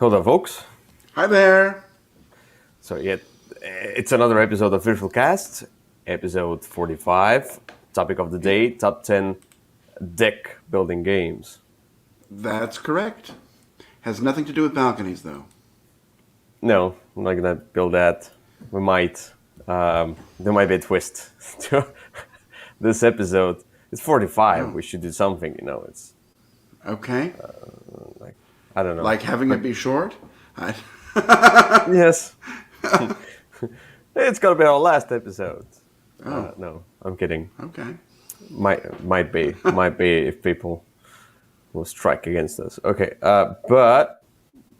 Hello, folks. Hi there. So, it's another episode of Würfel Cast, episode 45. Topic of the day: top 10 deck building games. That's correct. Has nothing to do with balconies, though. No, I'm not gonna build that. We might. There might be a twist to this episode. It's 45. Oh, We should do something. It's okay. like I don't know. Like having it But be short? I... yes, it's gonna be our last episode. oh, No, I'm kidding. okay. Might be if people will strike against us. Okay, but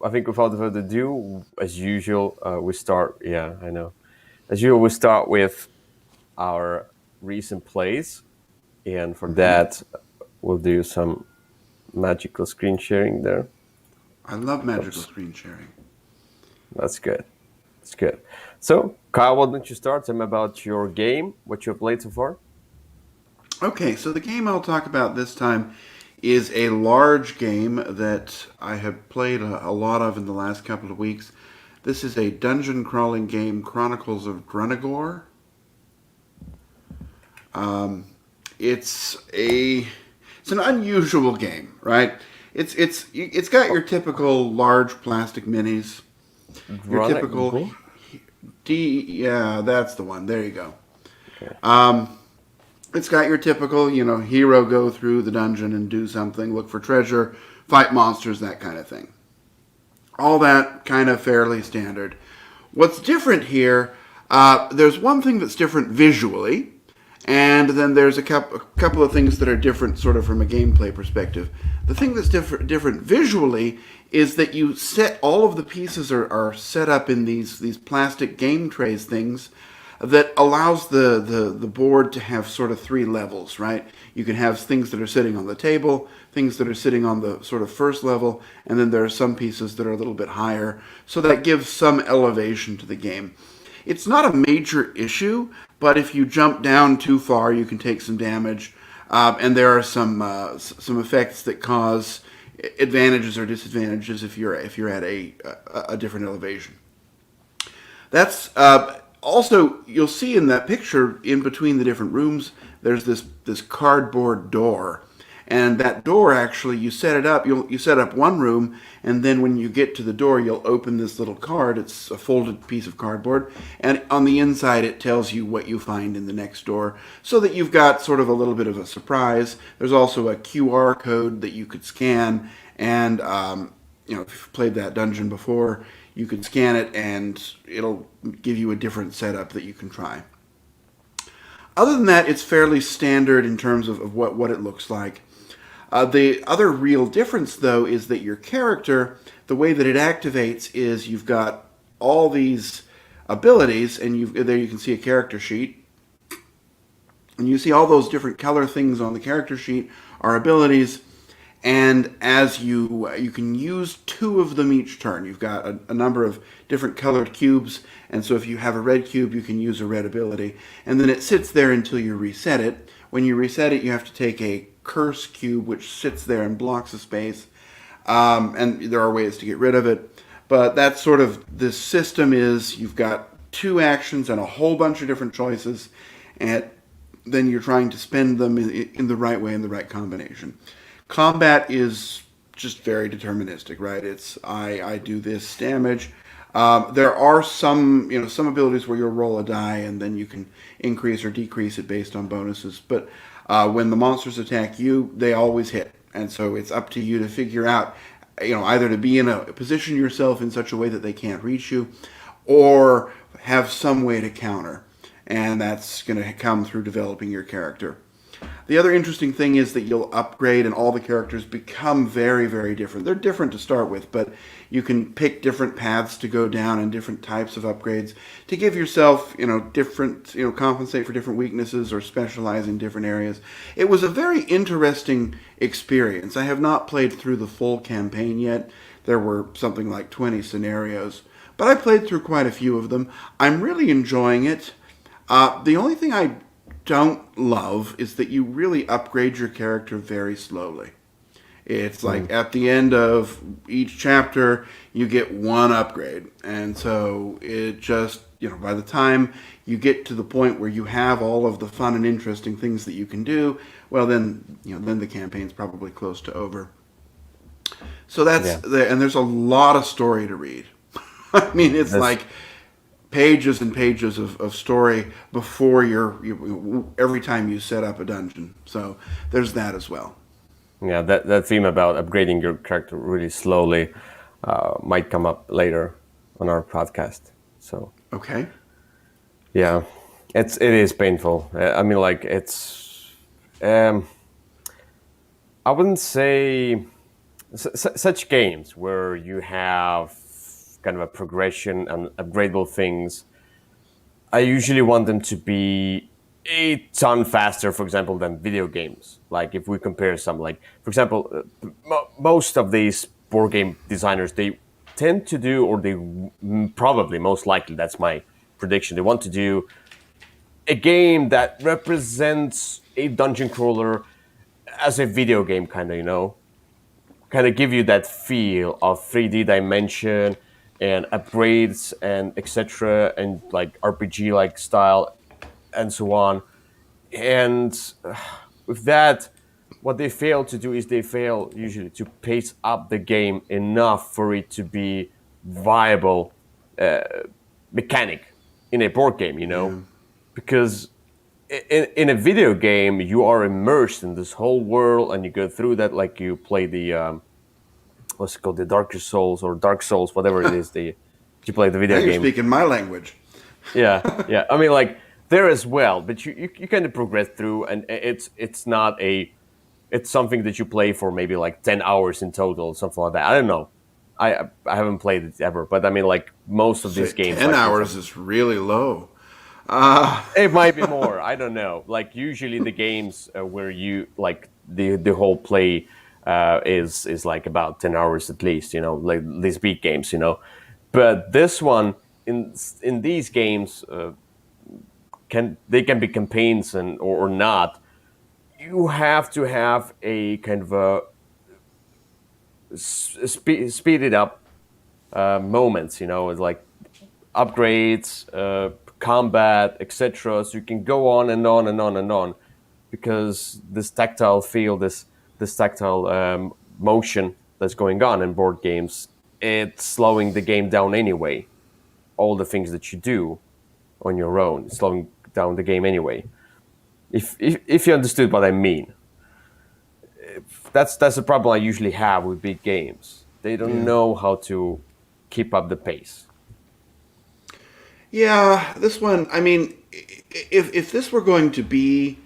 I think without further ado, as usual, we start. Yeah, I know. As usual, we start with our recent plays, and for that, we'll do some magical screen sharing there. I love magical Oops, screen sharing. that's good. That's good. So, Kyle, why don't you start? Tell me about your game, what you've played so far. Okay, so the game I'll talk about this time is a large game that I have played a lot of in the last couple of weeks. This is a dungeon crawling game, Chronicles of Drunagor. It's a it's an unusual game, right? It's got your typical large plastic minis, your typical Go. yeah, that's the one. There you go. Okay. It's got your typical, hero go through the dungeon and do something, look for treasure, fight monsters, that kind of thing. All that kind of fairly standard. What's different here? There's one thing that's different visually, and then there's a couple of things that are different sort of from a gameplay perspective. The thing that's different visually is that you set all of the pieces are set up in these plastic game trays things that allows the board to have sort of three levels, right? You can have things that are sitting on the table, things that are sitting on the sort of first level, and then there are some pieces that are a little bit higher. So that gives some elevation to the game. It's not a major issue, but if you jump down too far, you can take some damage. And there are some effects that cause advantages or disadvantages if you're at a different elevation. That's also, you'll see in that picture in between the different rooms, there's this cardboard door. And that door, actually, you set it up. You set up one room, and then when you get to the door, you'll open this little card. It's a folded piece of cardboard, and on the inside, it tells you what you find in the next door, so that you've got sort of a little bit of a surprise. There's also a QR code that you could scan, and if you've played that dungeon before, you can scan it, and it'll give you a different setup that you can try. Other than that, it's fairly standard in terms of what it looks like. The other real difference, though, is that your character, the way that it activates is you've got all these abilities, and there you can see a character sheet, and you see all those different color things on the character sheet are abilities, and as you can use two of them each turn. You've got a number of different colored cubes, and so if you have a red cube, you can use a red ability, and then it sits there until you reset it. When you reset it, you have to take a curse cube, which sits there and blocks a space, and there are ways to get rid of it. But that's sort of this system is you've got two actions and a whole bunch of different choices, and then you're trying to spend them in the right way, in the right combination. Combat is just very deterministic, right? It's I do this damage. There are some abilities where you'll roll a die and then you can increase or decrease it based on bonuses. But when the monsters attack you, they always hit, and so it's up to you to figure out, either to be in a position yourself in such a way that they can't reach you, or have some way to counter, and that's going to come through developing your character. The other interesting thing is that you'll upgrade and all the characters become very, very different. They're different to start with, but you can pick different paths to go down and different types of upgrades to give yourself, different, compensate for different weaknesses or specialize in different areas. It was a very interesting experience. I have not played through the full campaign yet. There were something like 20 scenarios, but I played through quite a few of them. I'm really enjoying it. The only thing I don't love is that you really upgrade your character very slowly. It's Mm. like at the end of each chapter, you get one upgrade. And so it just, by the time you get to the point where you have all of the fun and interesting things that you can do, well, then the campaign's probably close to over. So Yeah, and there's a lot of story to read. I mean, it's that's like pages and pages of story before every time you set up a dungeon. So there's that as well. yeah, that theme about upgrading your character really slowly might come up later on our podcast. So Okay. yeah, it is painful. I mean, like um, I wouldn't say such games where you have kind of a progression and upgradable things. I usually want them to be a ton faster, for example, than video games. Like if we compare some, like for example, most of these board game designers they tend to do, or they probably most likely that's my prediction. They want to do a game that represents a dungeon crawler as a video game, kind of, kind of give you that feel of 3D dimension and upgrades and etc. and like RPG like style and so on. And with that, what they fail to do is they fail usually to pace up the game enough for it to be viable uh, mechanic in a board game, Yeah. because in a video game you are immersed in this whole world and you go through that like you play the what's it called, the Darker Souls or Dark Souls, whatever it is, the you play the Now video you're game. speaking my language. Yeah, yeah. I mean, like there as well, but you kind of progress through, and it's not a it's something that you play for maybe like 10 hours in total, something like that. I don't know. I haven't played it ever, but I mean, like most of Say these games, 10 like for hours example, is really low. Uh, it might be more. I don't know. Like usually the games where you like the whole play is like about 10 hours at least. Like these big games. But this one in these games can be campaigns or not. You have to have a kind of a speeded up moments. It's like upgrades, combat, etc. So you can go on and on and on and on, because this tactile feel, this tactile motion that's going on in board games, it's slowing the game down anyway. All the things that you do on your own, it's slowing down the game anyway. If you understood what I mean, that's the problem I usually have with big games. They don't yeah. know how to keep up the pace. Yeah, this one, I mean, if this were going to be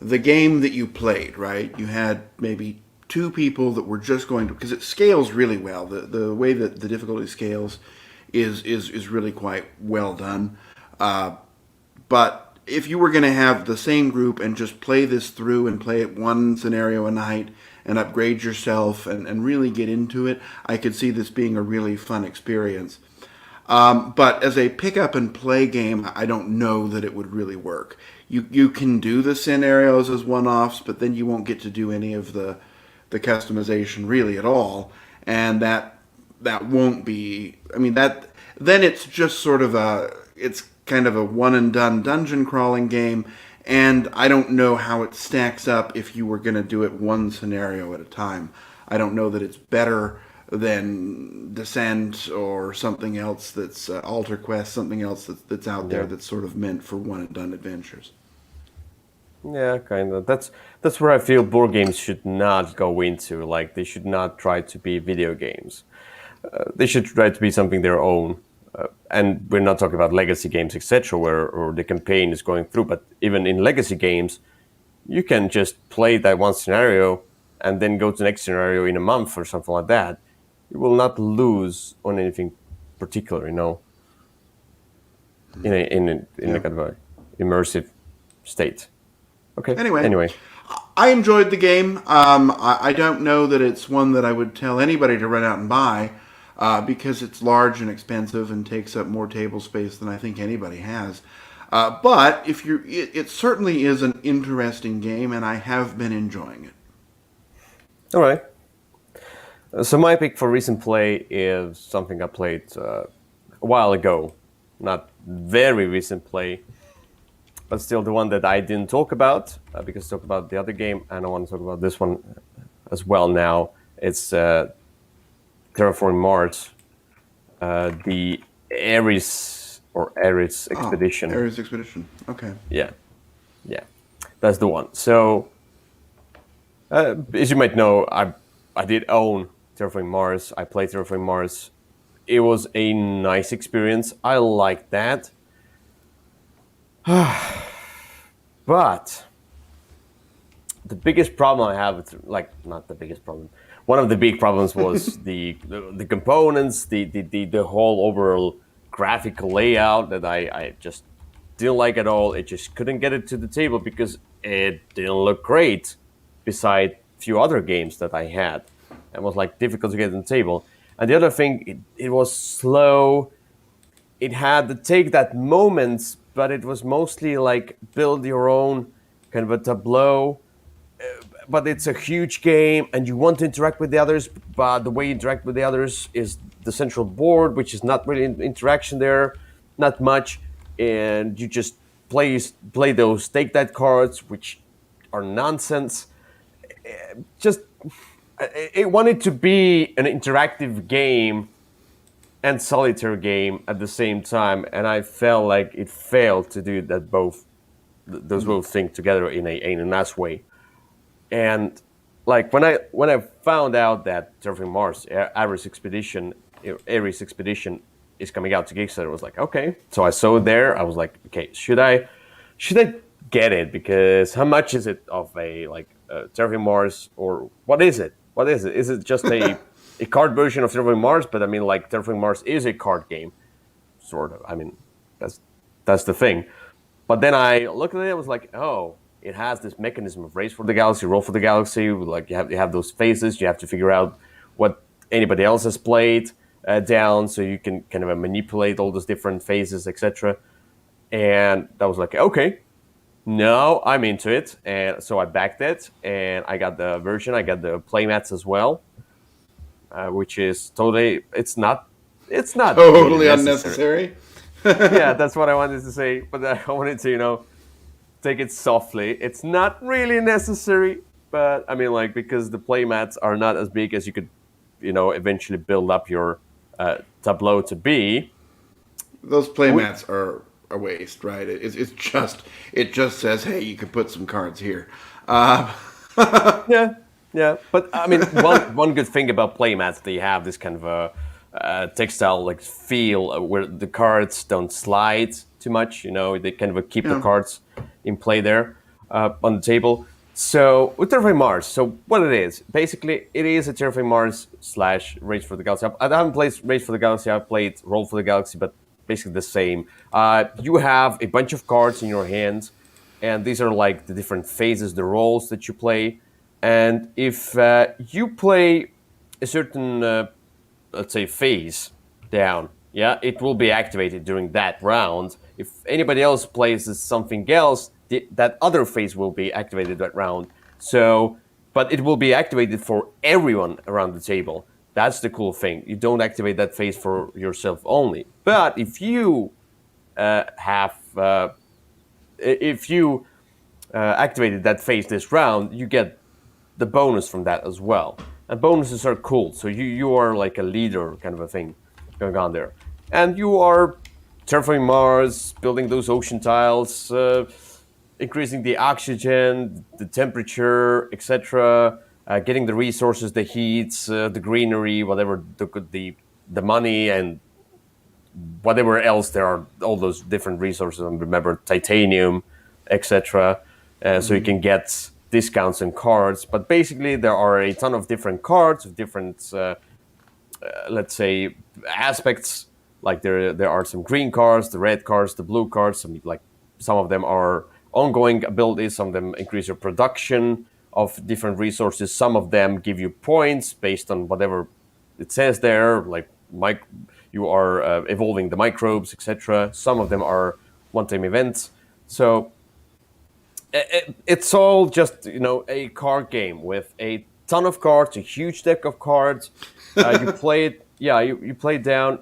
the game that you played, right? You had maybe two people that were just going to, because it scales really well. The way that the difficulty scales is really quite well done. But if you were going to have the same group and just play this through and play it one scenario a night and upgrade yourself and really get into it, I could see this being a really fun experience. But as a pick up and play game, I don't know that it would really work. You can do the scenarios as one offs, but then you won't get to do any of the customization really at all, and that won't be. I mean that then it's just sort of it's kind of a one and done dungeon crawling game, and I don't know how it stacks up if you were going to do it one scenario at a time. I don't know that it's better than Descent or something else that's Alter Quest, something else that's out there Yeah. that's sort of meant for one and done adventures. Yeah, kind of. That's where I feel board games should not go into. Like they should not try to be video games. They should try to be something their own. And we're not talking about legacy games, etc., where or the campaign is going through. But even in legacy games, you can just play that one scenario and then go to the next scenario in a month or something like that. You will not lose on anything particular, in a Yeah. kind of a immersive state. Okay. Anyway, Anyway, I enjoyed the game. I don't know that it's one that I would tell anybody to run out and buy because it's large and expensive and takes up more table space than I think anybody has. But it certainly is an interesting game, and I have been enjoying it. all right. So my pick for recent play is something I played a while ago, not very recent play, but still the one that I didn't talk about because I talked about the other game, and I want to talk about this one as well now. It's Terraforming Mars, the Ares Oh, expedition. Ares Expedition. Okay. Yeah, yeah, that's the one. So as you might know, I did own Terraforming Mars. I played Terraforming Mars. It was a nice experience. I liked that. But the biggest problem I have, like not the biggest problem. One of the big problems was the components, the whole overall graphical layout that I just didn't like at all. It just couldn't get it to the table because it didn't look great beside a few other games that I had. It was like difficult to get on the table. And the other thing, it was slow. It had to take that moments, but it was mostly like build your own kind of a tableau. But it's a huge game and you want to interact with the others, but the way you interact with the others is the central board, which is not really interaction there, not much. And you just play those take that cards, which are nonsense. Just it wanted to be an interactive game and solitaire game at the same time, and I felt like it failed to do that both those both things together in a nice way. And like when I found out that Terraforming Mars Ares Expedition is coming out to Kickstarter, I was like, okay. So I saw it there. I was like, okay, should I get it? Because how much is it of a Terraforming Mars, or what is it? What is it? Is it just a card version of Terraforming Mars? But I mean, like Terraforming Mars is a card game, sort of. I mean, that's that's the thing. But then I looked at it, I was like, oh, it has this mechanism of race for the galaxy, roll for the galaxy. Like you have those phases. You have to figure out what anybody else has played down, so you can kind of manipulate all those different phases, etc. And that was like, okay, no, I'm into it. And so I backed it, and I got the version. I got the playmats as well, which is totally. It's not really Totally necessary. unnecessary. Yeah, that's what I wanted to say. But I wanted to, take it softly. It's not really necessary, but I mean, like, because the playmats are not as big as you could, eventually build up your tableau to be. Those We, playmats are a waste, right? It just says, hey, you could put some cards here. Uh, yeah, yeah. But I mean, one good thing about playmats, they have this kind of a textile like feel where the cards don't slide too much. They kind of keep the yeah. cards in play there on the table. So with Terraforming Mars, so what it is basically, it is a Terraforming Mars slash Race for the Galaxy. I haven't played Race for the Galaxy. I've played Roll for the Galaxy, but basically the same. You have a bunch of cards in your hand, and these are like the different phases, the roles that you play. And if you play a certain let's say phase down, yeah, it will be activated during that round. If anybody else plays something else, that other phase will be activated that round. So, but it will be activated for everyone around the table. That's the cool thing. You don't activate that phase for yourself only. But if you activated that phase this round, you get the bonus from that as well. And bonuses are cool. So you are like a leader kind of a thing going on there. And you are terraforming Mars, building those ocean tiles, increasing the oxygen, the temperature, etc., getting the resources, the heats, the greenery, whatever the money and whatever else there are, all those different resources. And remember titanium, etc. So you can get discounts and cards. But basically, there are a ton of different cards of different, let's say, aspects. Like there are some green cards, the red cards, the blue cards. Some of them are ongoing abilities. Some of them increase your production of different resources. Some of them give you points based on whatever it says there, like you are evolving the microbes, etc. Some of them are one-time events. So it's all just a card game with a ton of cards, a huge deck of cards. You play it, yeah, you play it down.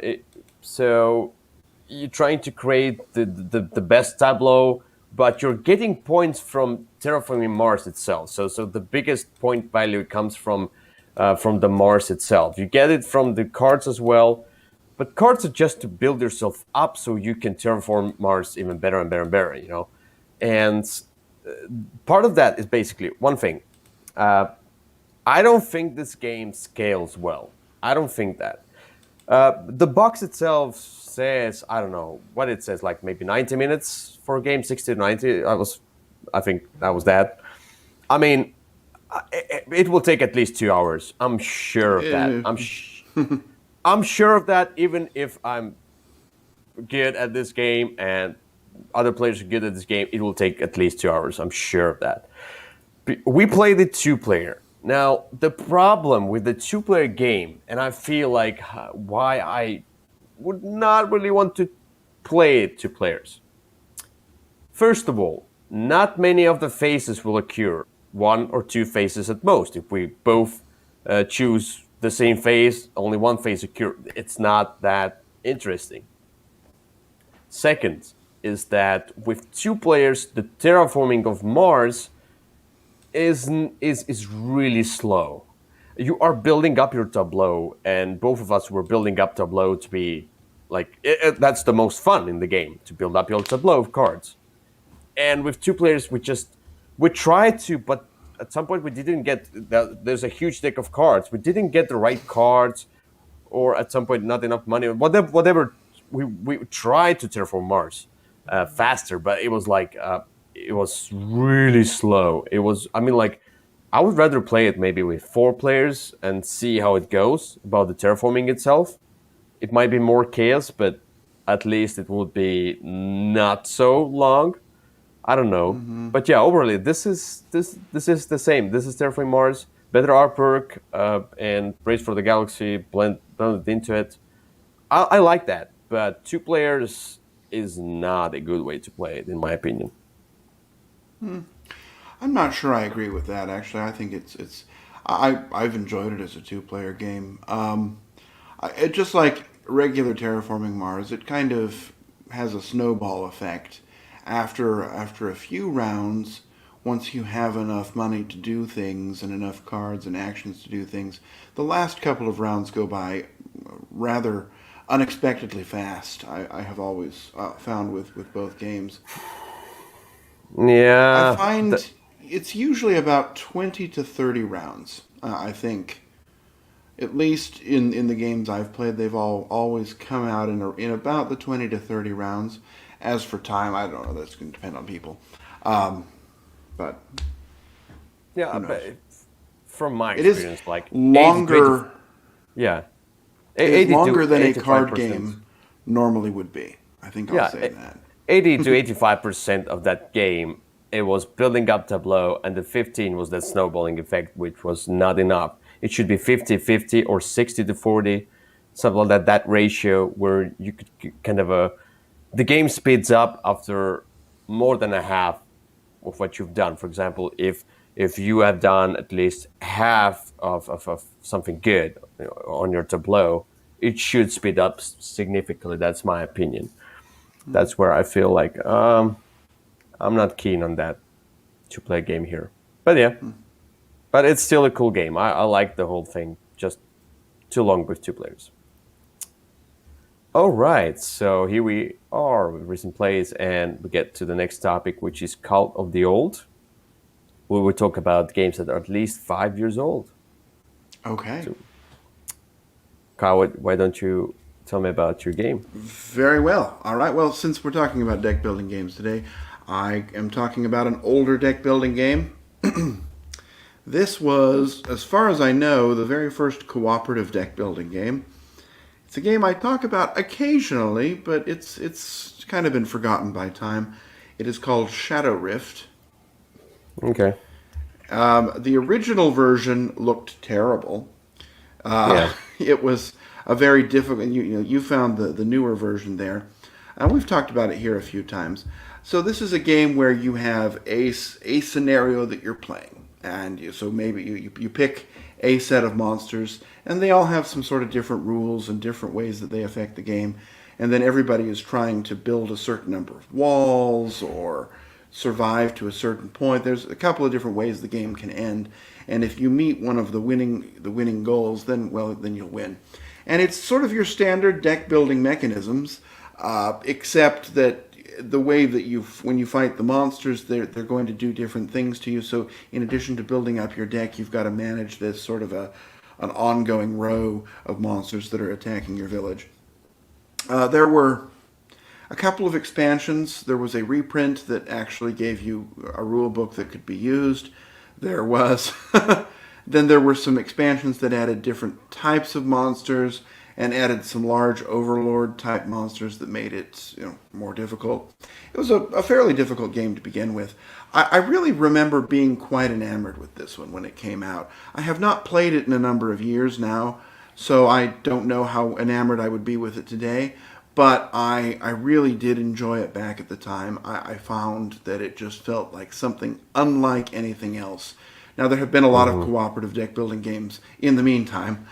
So you're trying to create the best tableau, but you're getting points from terraforming Mars itself. So the biggest point value comes from the Mars itself. You get it from the cards as well, but cards are just to build yourself up so you can terraform Mars even better and better and better. And part of that is basically one thing. Uh, I don't think this game scales well. I don't think that. The box itself says, I don't know what it says, like maybe 90 minutes for a game, 60 to 90. I think that was that. I mean, it will take at least 2 hours. I'm sure of that. Eh, I'm sure of that. Even if I'm good at this game and other players are good at this game, it will take at least 2 hours. I'm sure of that. We played the two-player. Now, the problem with the two-player game, and I feel like why I would not really want to play it two players. First of all, not many of the phases will occur. One or two phases at most. If we both choose the same phase, only one phase occur. It's not that interesting. Second is that with two players, the terraforming of Mars is really slow. You are building up your tableau, and both of us were building up tableau to be like that's the most fun in the game, to build up your tableau of cards. And with two players, we tried to, but at some point we didn't get. There's a huge deck of cards. We didn't get the right cards, or at some point not enough money. Whatever. We tried to terraform Mars faster, but it was like it was really slow. It was. I mean, like I would rather play it maybe with four players and see how it goes about the terraforming itself. It might be more chaos, but at least it would be not so long. I don't know, but yeah, overall, this is the same. This is Terraforming Mars, better artwork, and Race for the Galaxy blended into it. I like that, but two players is not a good way to play it, in my opinion. I'm not sure I agree with that. Actually, I think it's I've enjoyed it as a two-player game. It just like regular terraforming Mars, it kind of has a snowball effect. After a few rounds, once you have enough money to do things and enough cards and actions to do things, the last couple of rounds go by rather unexpectedly fast. I have always found with both games. I Yeah, find it's usually about 20 to 30 rounds. I think, at least in the games I've played, they've all always come out in about the 20 to 30 rounds. As for time, I don't know. That's going to depend on people. Um, but yeah, who knows? but from my It is experience, like 80 to 80, longer. yeah, It is 80 to longer than a card 85%. game normally would be. I think I'll Yeah, say that. 80 to 85% of that game, it was building up tableau, and the 15 was that snowballing effect, which was not enough. It should be 50-50 or 60 to 40, something like that ratio where you could kind of the game speeds up after more than a half of what you've done. For example, if you have done at least half of something good on your tableau, it should speed up significantly. That's my opinion. That's where I feel like I'm not keen on that to play a game here. But yeah, but it's still a cool game. I like the whole thing. Just too long with two players. All right, so here we are with recent plays, and we get to the next topic, which is Cult of the Old. We will talk about games that are at least 5 years old. Okay. So, Kyle, why don't you tell me about your game? Very well. All right. Well, since we're talking about deck building games today, I am talking about an older deck building game. This was, as far as I know, the very first cooperative deck building game. It's a game I talk about occasionally, but it's kind of been forgotten by time. It is called Shadow Rift. Okay. The original version looked terrible. Yeah. It was a very difficult. You found the newer version there. We've talked about it here a few times. So this is a game where you have a scenario that you're playing. And so maybe you pick a set of monsters, and they all have some sort of different rules and different ways that they affect the game. And then everybody is trying to build a certain number of walls or survive to a certain point. There's a couple of different ways the game can end, and if you meet one of the winning goals, then you'll win. And it's sort of your standard deck building mechanisms, except that the way that when you fight the monsters, they're going to do different things to you. So in addition to building up your deck, you've got to manage this sort of an ongoing row of monsters that are attacking your village. There were a couple of expansions. There was a reprint that actually gave you a rule book that could be used. There was then there were some expansions that added different types of monsters and added some large overlord type monsters that made it more difficult. It was a fairly difficult game to begin with. I really remember being quite enamored with this one when it came out. I have not played it in a number of years now, so I don't know how enamored I would be with it today. But I really did enjoy it back at the time. I found that it just felt like something unlike anything else. Now, there have been a lot of cooperative deck building games in the meantime,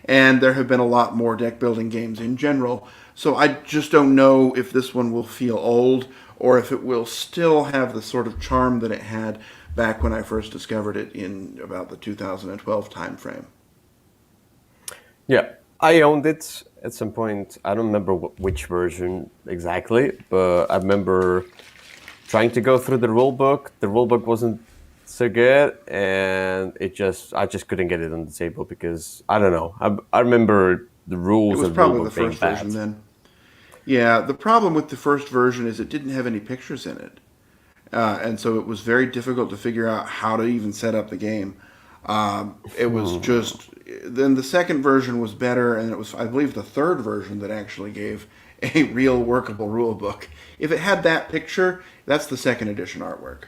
and there have been a lot more deck building games in general. So I just don't know if this one will feel old or if it will still have the sort of charm that it had back when I first discovered it in about the 2012 timeframe. Yeah, I owned it at some point. I don't remember which version exactly, but I remember trying to go through the rule book. The rule book wasn't so good, and I just couldn't get it on the table because I don't know. I remember the It rules was of the rule probably the book being first version bad. then. Yeah, the problem with the first version is it didn't have any pictures in it. And so it was very difficult to figure out how to even set up the game. It was just then the second version was better, and it was I believe the third version that actually gave a real workable rule book. If it had that picture, that's the second edition artwork.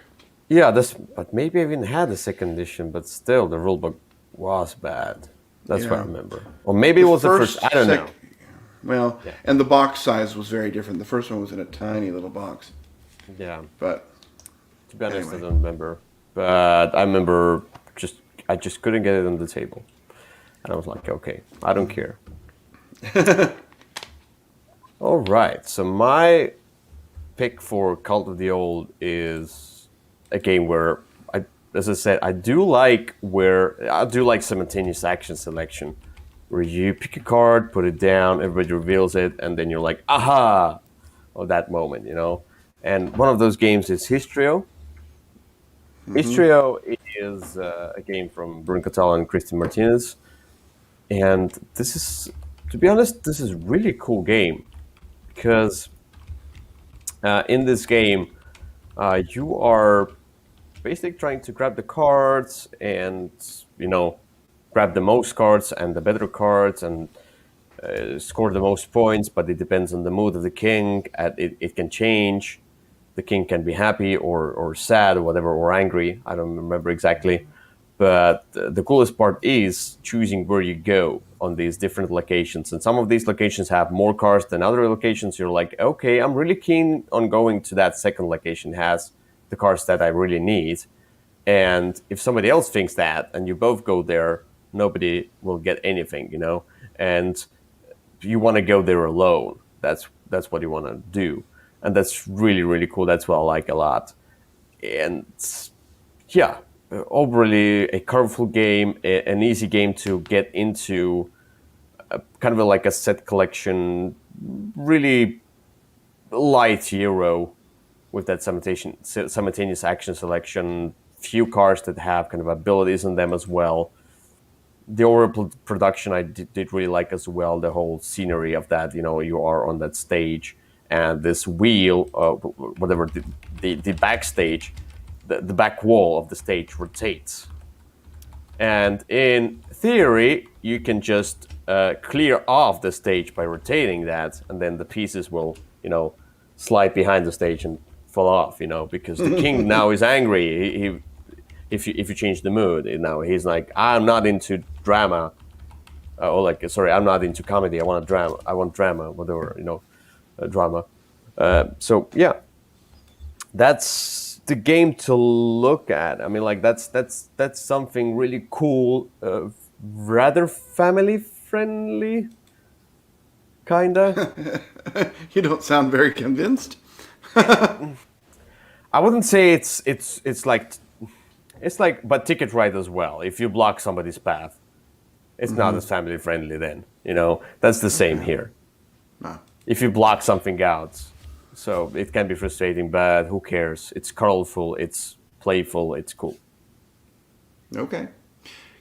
Yeah, but maybe I even had a second edition, but still the rule book was bad. That's what I Yeah, remember. Or maybe it the was the first. I first don't know. sec, well, Yeah, and the box size was very different. The first one was in a tiny little box, yeah. but To be honest, I anyway. don't remember. But I remember I just couldn't get it on the table, and I was like, okay, I don't care. All right. So my pick for Cult of the Old is a game where as I said, I do like simultaneous action selection, where you pick a card, put it down, everybody reveals it, and then you're like, aha, of that moment, you know. And one of those games is Histrio. Hmm. Histrio is a game from Bruno Catala and Christian Martinez, and this is, to be honest, this is a really cool game because in this game you are basically trying to grab the cards and grab the most cards and the better cards and score the most points, but it depends on the mood of the king. It can change. The king can be happy or sad or whatever, or angry. I don't remember exactly. But the coolest part is choosing where you go on these different locations. And some of these locations have more cards than other locations. You're like, okay, I'm really keen on going to that second location, has the cards that I really need. And if somebody else thinks that and you both go there, nobody will get anything, you know? And you want to go there alone. That's what you want to do. And that's really, really cool. That's what I like a lot. And yeah, overly a colorful game, an easy game to get into, kind of like a set collection, really light hero with that simultaneous action selection, few cards that have kind of abilities in them as well. The overall production I did really like as well. The whole scenery of that, you know, you are on that stage and this wheel, whatever the backstage, the back wall of the stage rotates, and in theory you can just clear off the stage by rotating that, and then the pieces will, slide behind the stage and fall off, because the king now is angry. He if you change the mood, now he's like, I'm not into drama, or like, sorry, I'm not into comedy. I want drama, whatever, drama. So yeah, that's the game to look at. I mean, like that's something really cool, rather family friendly, kinda. You don't sound very convinced. I wouldn't say it's like but Ticket Ride as well. If you block somebody's path, it's not as family friendly. Then that's the same Okay. here. No. If you block something out, so it can be frustrating, but who cares? It's colorful, it's playful, it's cool. Okay.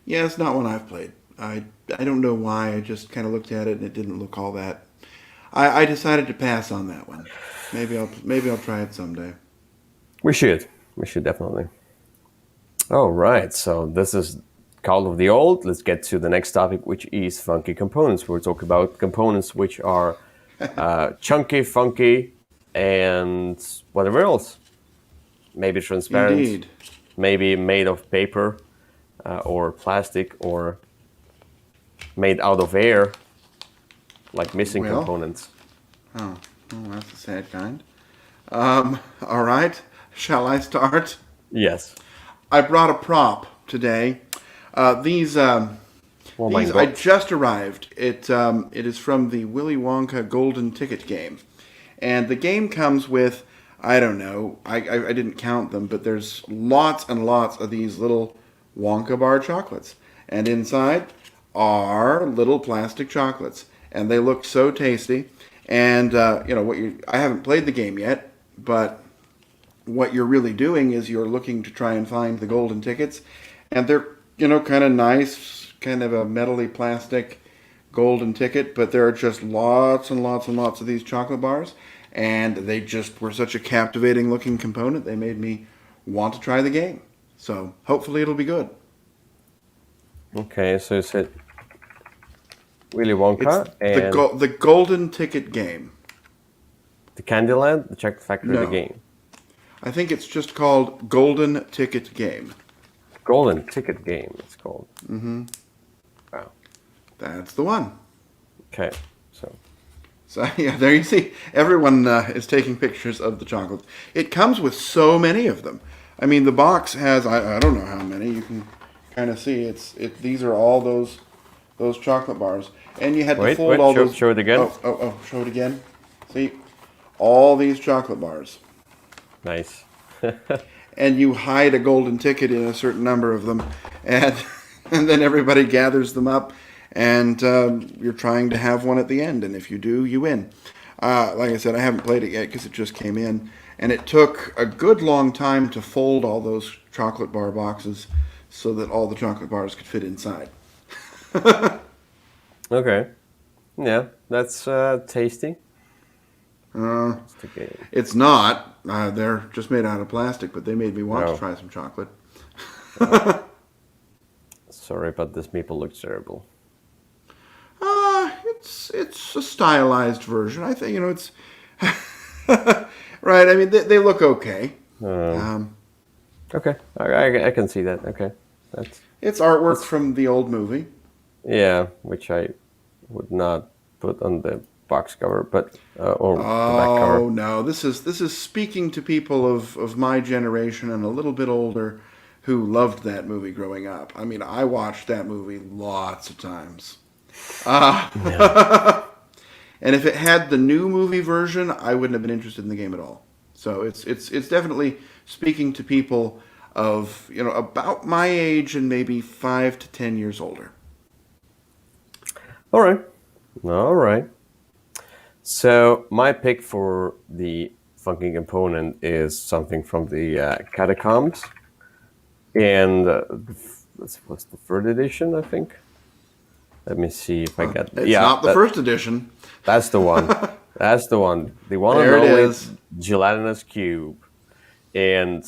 Yeah, it's not one I've played. I don't know why. I just kind of looked at it and it didn't look all that. I decided to pass on that one. Maybe I'll try it someday. We should definitely. All right, so this is Call of the Old. Let's get to the next topic, which is funky components. We'll talk about components which are chunky, funky, and whatever else. Maybe transparent, Indeed. maybe made of paper or plastic, or made out of air, like missing Well, components. oh, that's a sad kind. All right. Shall I start? Yes. I brought a prop today. These Oh my these I god. just arrived. It is from the Willy Wonka Golden Ticket game, and the game comes with, I don't know, I didn't count them, but there's lots and lots of these little Wonka bar chocolates, and inside are little plastic chocolates, and they look so tasty. And I haven't played the game yet, but what you're really doing is you're looking to try and find the golden tickets, and they're kind of nice, kind of a metally plastic golden ticket, but there are just lots and lots and lots of these chocolate bars, and they just were such a captivating looking component. They made me want to try the game. So hopefully it'll be good. Okay, so you said Willy It's Wonka and the golden ticket game. the Candyland, the Chocolate Factory, the No, game. I think it's just called Golden Ticket Game. Golden Ticket Game, it's called. Wow. That's the one. Okay, so So yeah, there you see. Everyone is taking pictures of the chocolates. It comes with so many of them. I mean, the box has I don't know how many. You can kind of see these are all those chocolate bars, and you had to wait, fold all those. show it again. Oh, show it again. See, all these chocolate bars, Nice. and you hide a golden ticket in a certain number of them, and and then everybody gathers them up, and you're trying to have one at the end, and if you do, you win. Like I said, I haven't played it yet because it just came in, and it took a good long time to fold all those chocolate bar boxes so that all the chocolate bars could fit inside. Okay. Yeah, that's tasty. Uh, It's the game. it's not. They're just made out of plastic, but they made me want to No. try some chocolate. Sorry, but this meeple looks terrible. It's a stylized version. I think it's right. I mean, they look okay. Um, Okay, I can see that. Okay, that's it's artwork from the old movie. yeah, which I would not put on the box cover, but or the back Oh cover. no, this is speaking to people of my generation and a little bit older who loved that movie growing up. I mean, I watched that movie lots of times. Yeah. And if it had the new movie version, I wouldn't have been interested in the game at all. So it's definitely speaking to people of about my age and maybe 5 to 10 years older. All right, all right. So my pick for the funky component is something from the catacombs, and what's the third edition? I think. Let me see if I get. It's Yeah, not the first edition. that's the one. That's the one. The one and There it only is. gelatinous cube. And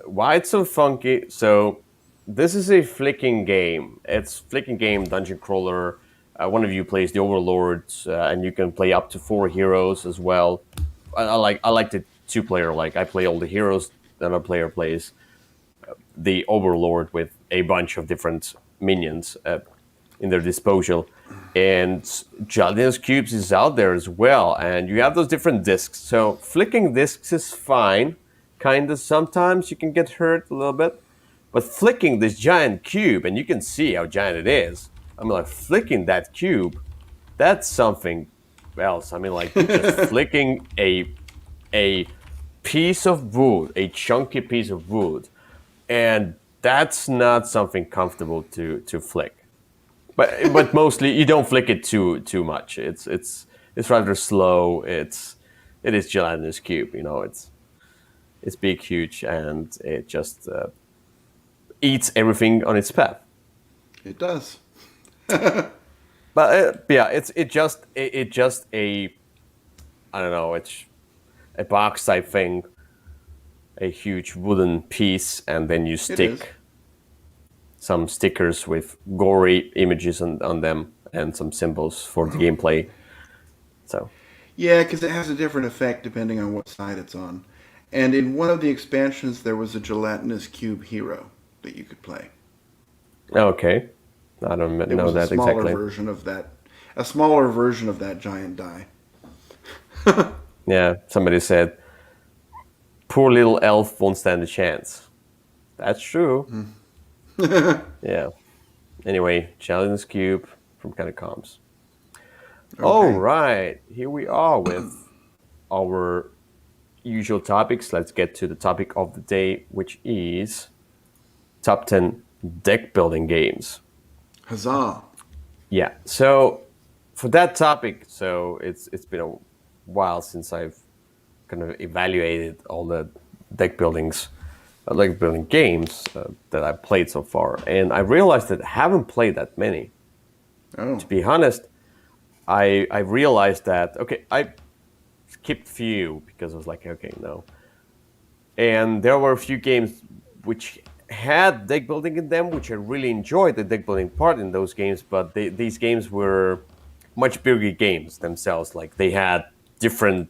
why it's so funky? So this is a flicking game. It's flicking game dungeon crawler. One of you plays the overlords, and you can play up to 4 heroes as well. I like the 2 player. Like I play all the heroes, then a player plays the overlord with a bunch of different minions in their disposal. And gelatinous cubes is out there as well, and you have those different discs. So flicking discs is fine, kind of sometimes you can get hurt a little bit. But flicking this giant cube, and you can see how giant it is. I mean, like flicking that cube, that's something else. I mean, like you're just flicking a piece of wood, a chunky piece of wood, and that's not something comfortable to flick. But mostly you don't flick it too much. It's rather slow. It is gelatinous cube. You know, it's big, huge, and it just eats everything on its path. It does. But yeah, it just a I don't know. It's a box type thing, a huge wooden piece, and then you It is. stick some stickers with gory images on them and some symbols for the gameplay. So Yeah, because it has a different effect depending on what side it's on. And in one of the expansions, there was a gelatinous cube hero that you could play. okay, I don't It know was a that smaller exactly. version of that, a smaller version of that giant die. Yeah, somebody said poor little elf won't stand a chance. That's true. Yeah. Anyway, Challenge Cube from Catacombs. All Okay. right, here we are with our usual topics. Let's get to the topic of the day, which is top 10 deck building games. Huzzah. Yeah. So for that topic, so it's been a while since I've kind of evaluated all the deck buildings, deck building games that I've played so far, and I realized that I haven't played that many. Oh. To be honest, I realized that okay, I skipped few because I was like, okay, no. And there were a few games which had deck building in them, which I really enjoyed the deck building part in those games. But these games were much bigger games themselves. Like they had different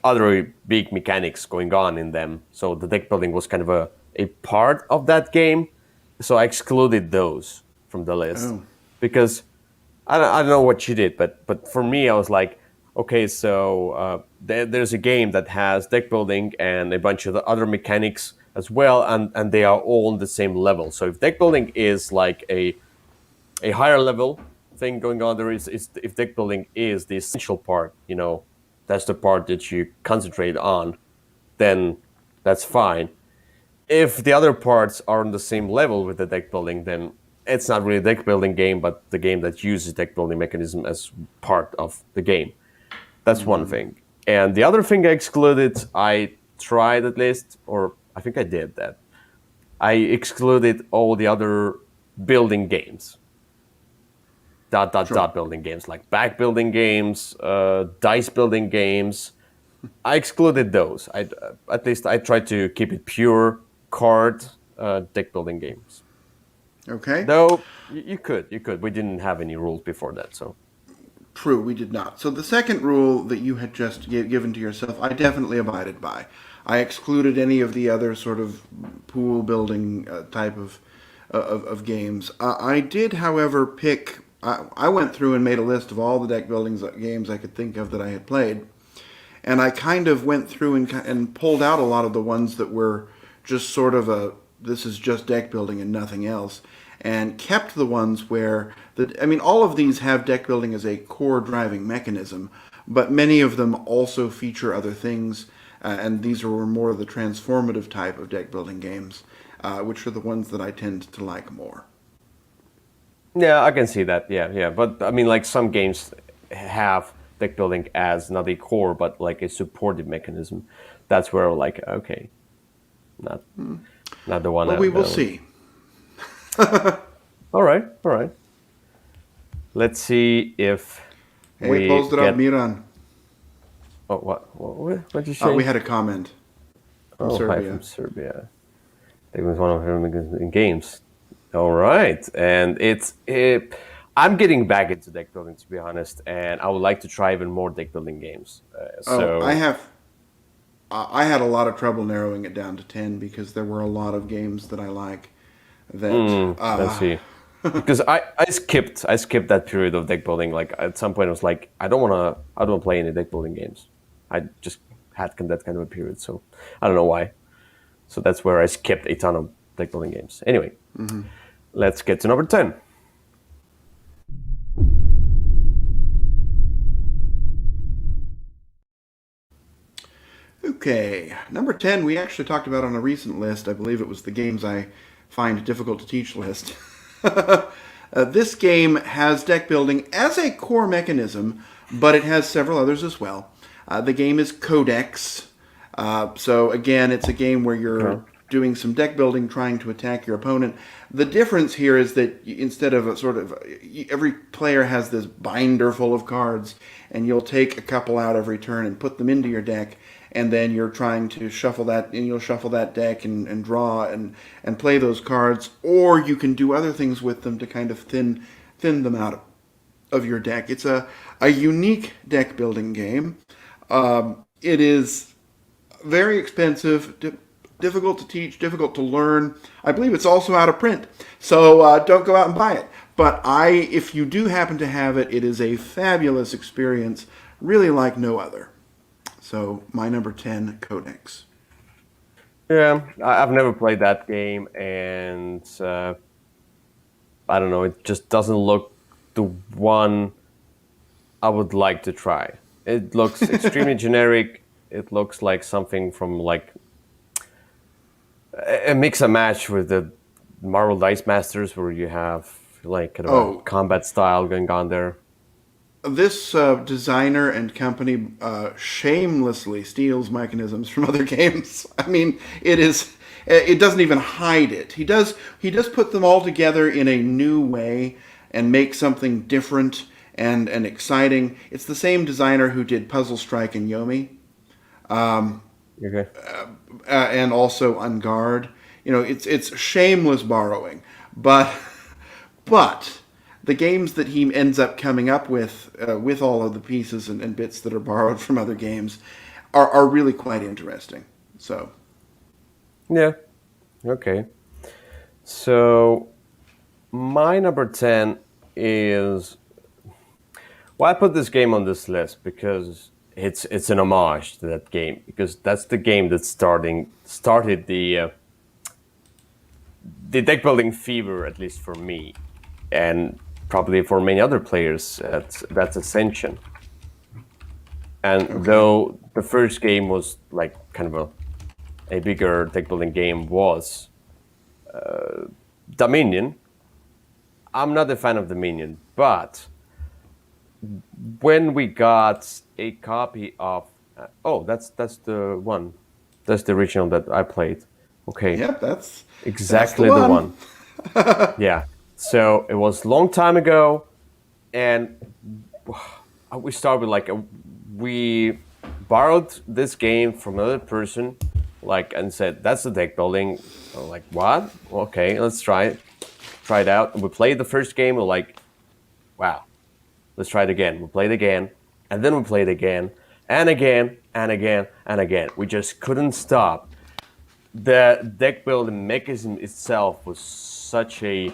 other big mechanics going on in them. So the deck building was kind of a part of that game. So I excluded those from the list Oh. because I don't know what you did, but for me, I was like, okay, so there's a game that has deck building and a bunch of the other mechanics as well, and they are all on the same level. So if deck building is like a higher level thing going on, there is if deck building is the essential part, you know, that's the part that you concentrate on, then that's fine. If the other parts are on the same level with the deck building, then it's not really a deck building game, but the game that uses deck building mechanism as part of the game. That's one Mm. thing. And the other thing I excluded, I tried at least, or I think I did that. I excluded all the other building games, dot dot Sure. dot building games like back building games, dice building games. I excluded those. I at least I tried to keep it pure card deck building games. Okay. Though you could. We didn't have any rules before that, so True, we did not. So the second rule that you had just given to yourself, I definitely abided by. I excluded any of the other sort of pool building type of games. I did, however, pick. I went through and made a list of all the deck building games I could think of that I had played, and I kind of went through and pulled out a lot of the ones that were just sort of a this is just deck building and nothing else, and kept the ones where I mean all of these have deck building as a core driving mechanism, but many of them also feature other things, and these are more of the transformative type of deck building games, which are the ones that I tend to like more. yeah, I can see that. Yeah, yeah. But I mean, like some games have deck building as not a core, but like a supportive mechanism. That's where like okay, not not the one Well, we will that. see. All right, all right. Let's see if Hey, we Pozdrav get. Miran. Oh, what did you say? We had a comment from Oh, hi Serbia. from Serbia. That was one of her games. All right, and I'm getting back into deck building to be honest, and I would like to try even more deck building games. Oh, I So have. I had a lot of trouble narrowing it down to 10 because there were a lot of games that I like that. let's see, because I skipped that period of deck building. Like at some point, I was like, I don't want to play any deck building games. I just had that kind of a period. So I don't know why. So that's where I skipped a ton of deck building games. Anyway, let's get to number 10. Okay, number 10, we actually talked about on a recent list. I believe it was the games I find difficult to teach list. This game has deck building as a core mechanism, but it has several others as well. The game is Codex. So, again, it's a game where you're doing some deck building, trying to attack your opponent. The difference here is that instead of a sort of every player has this binder full of cards, and you'll take a couple out every turn and put them into your deck, and then you're trying to shuffle that, and you'll shuffle that deck and draw and play those cards, or you can do other things with them to kind of thin them out of your deck. It's a unique deck building game. It is very expensive, difficult to teach, difficult to learn. I believe it's also out of print, so don't go out and buy it. But if you do happen to have it, it is a fabulous experience, really like no other. So my number 10, Codex. Yeah, I've never played that game, and I don't know. It just doesn't look the one I would like to try. It looks extremely generic. It looks like something from like a mix and match with the Marvel Dice Masters, where you have like kind of a Oh, combat style going on there. this designer and company shamelessly steals mechanisms from other games. I mean, it is. It doesn't even hide it. He does. He does put them all together in a new way and make something different and exciting. It's the same designer who did Puzzle Strike and Yomi, Okay. and also On Guard. You know, it's shameless borrowing, but but the games that he ends up coming up with all of the pieces and bits that are borrowed from other games are really quite interesting. So Yeah. Okay. So my number 10 is, well, I put this game on this list because it's an homage to that game, because that's the game that started the deck building fever, at least for me, and probably for many other players. That's Ascension. And okay, though the first game was like kind of a bigger deck building game was Dominion, I'm not a fan of Dominion, but when we got a copy of oh, that's the one, that's the original that I played. Okay, yep, that's the exactly the one. one. Yeah. So it was a long time ago, and we started with like we borrowed this game from another person, like, and said that's the deck building. We're like, what? Okay, let's try it out. And we played the first game. We're like, wow, let's try it again. We played again, and then we played again, and again, and again, and again. We just couldn't stop. The deck building mechanism itself was such a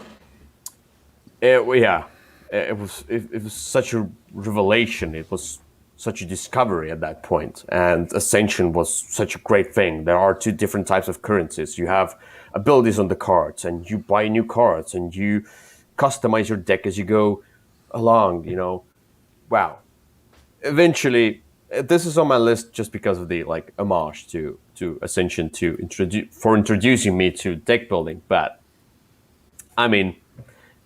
yeah, it was such a revelation. It was such a discovery at that point, and Ascension was such a great thing. There are two different types of currencies. You have abilities on the cards, and you buy new cards, and you customize your deck as you go along. You know, wow. Eventually, this is on my list just because of the like homage to Ascension to introducing me to deck building. But I mean,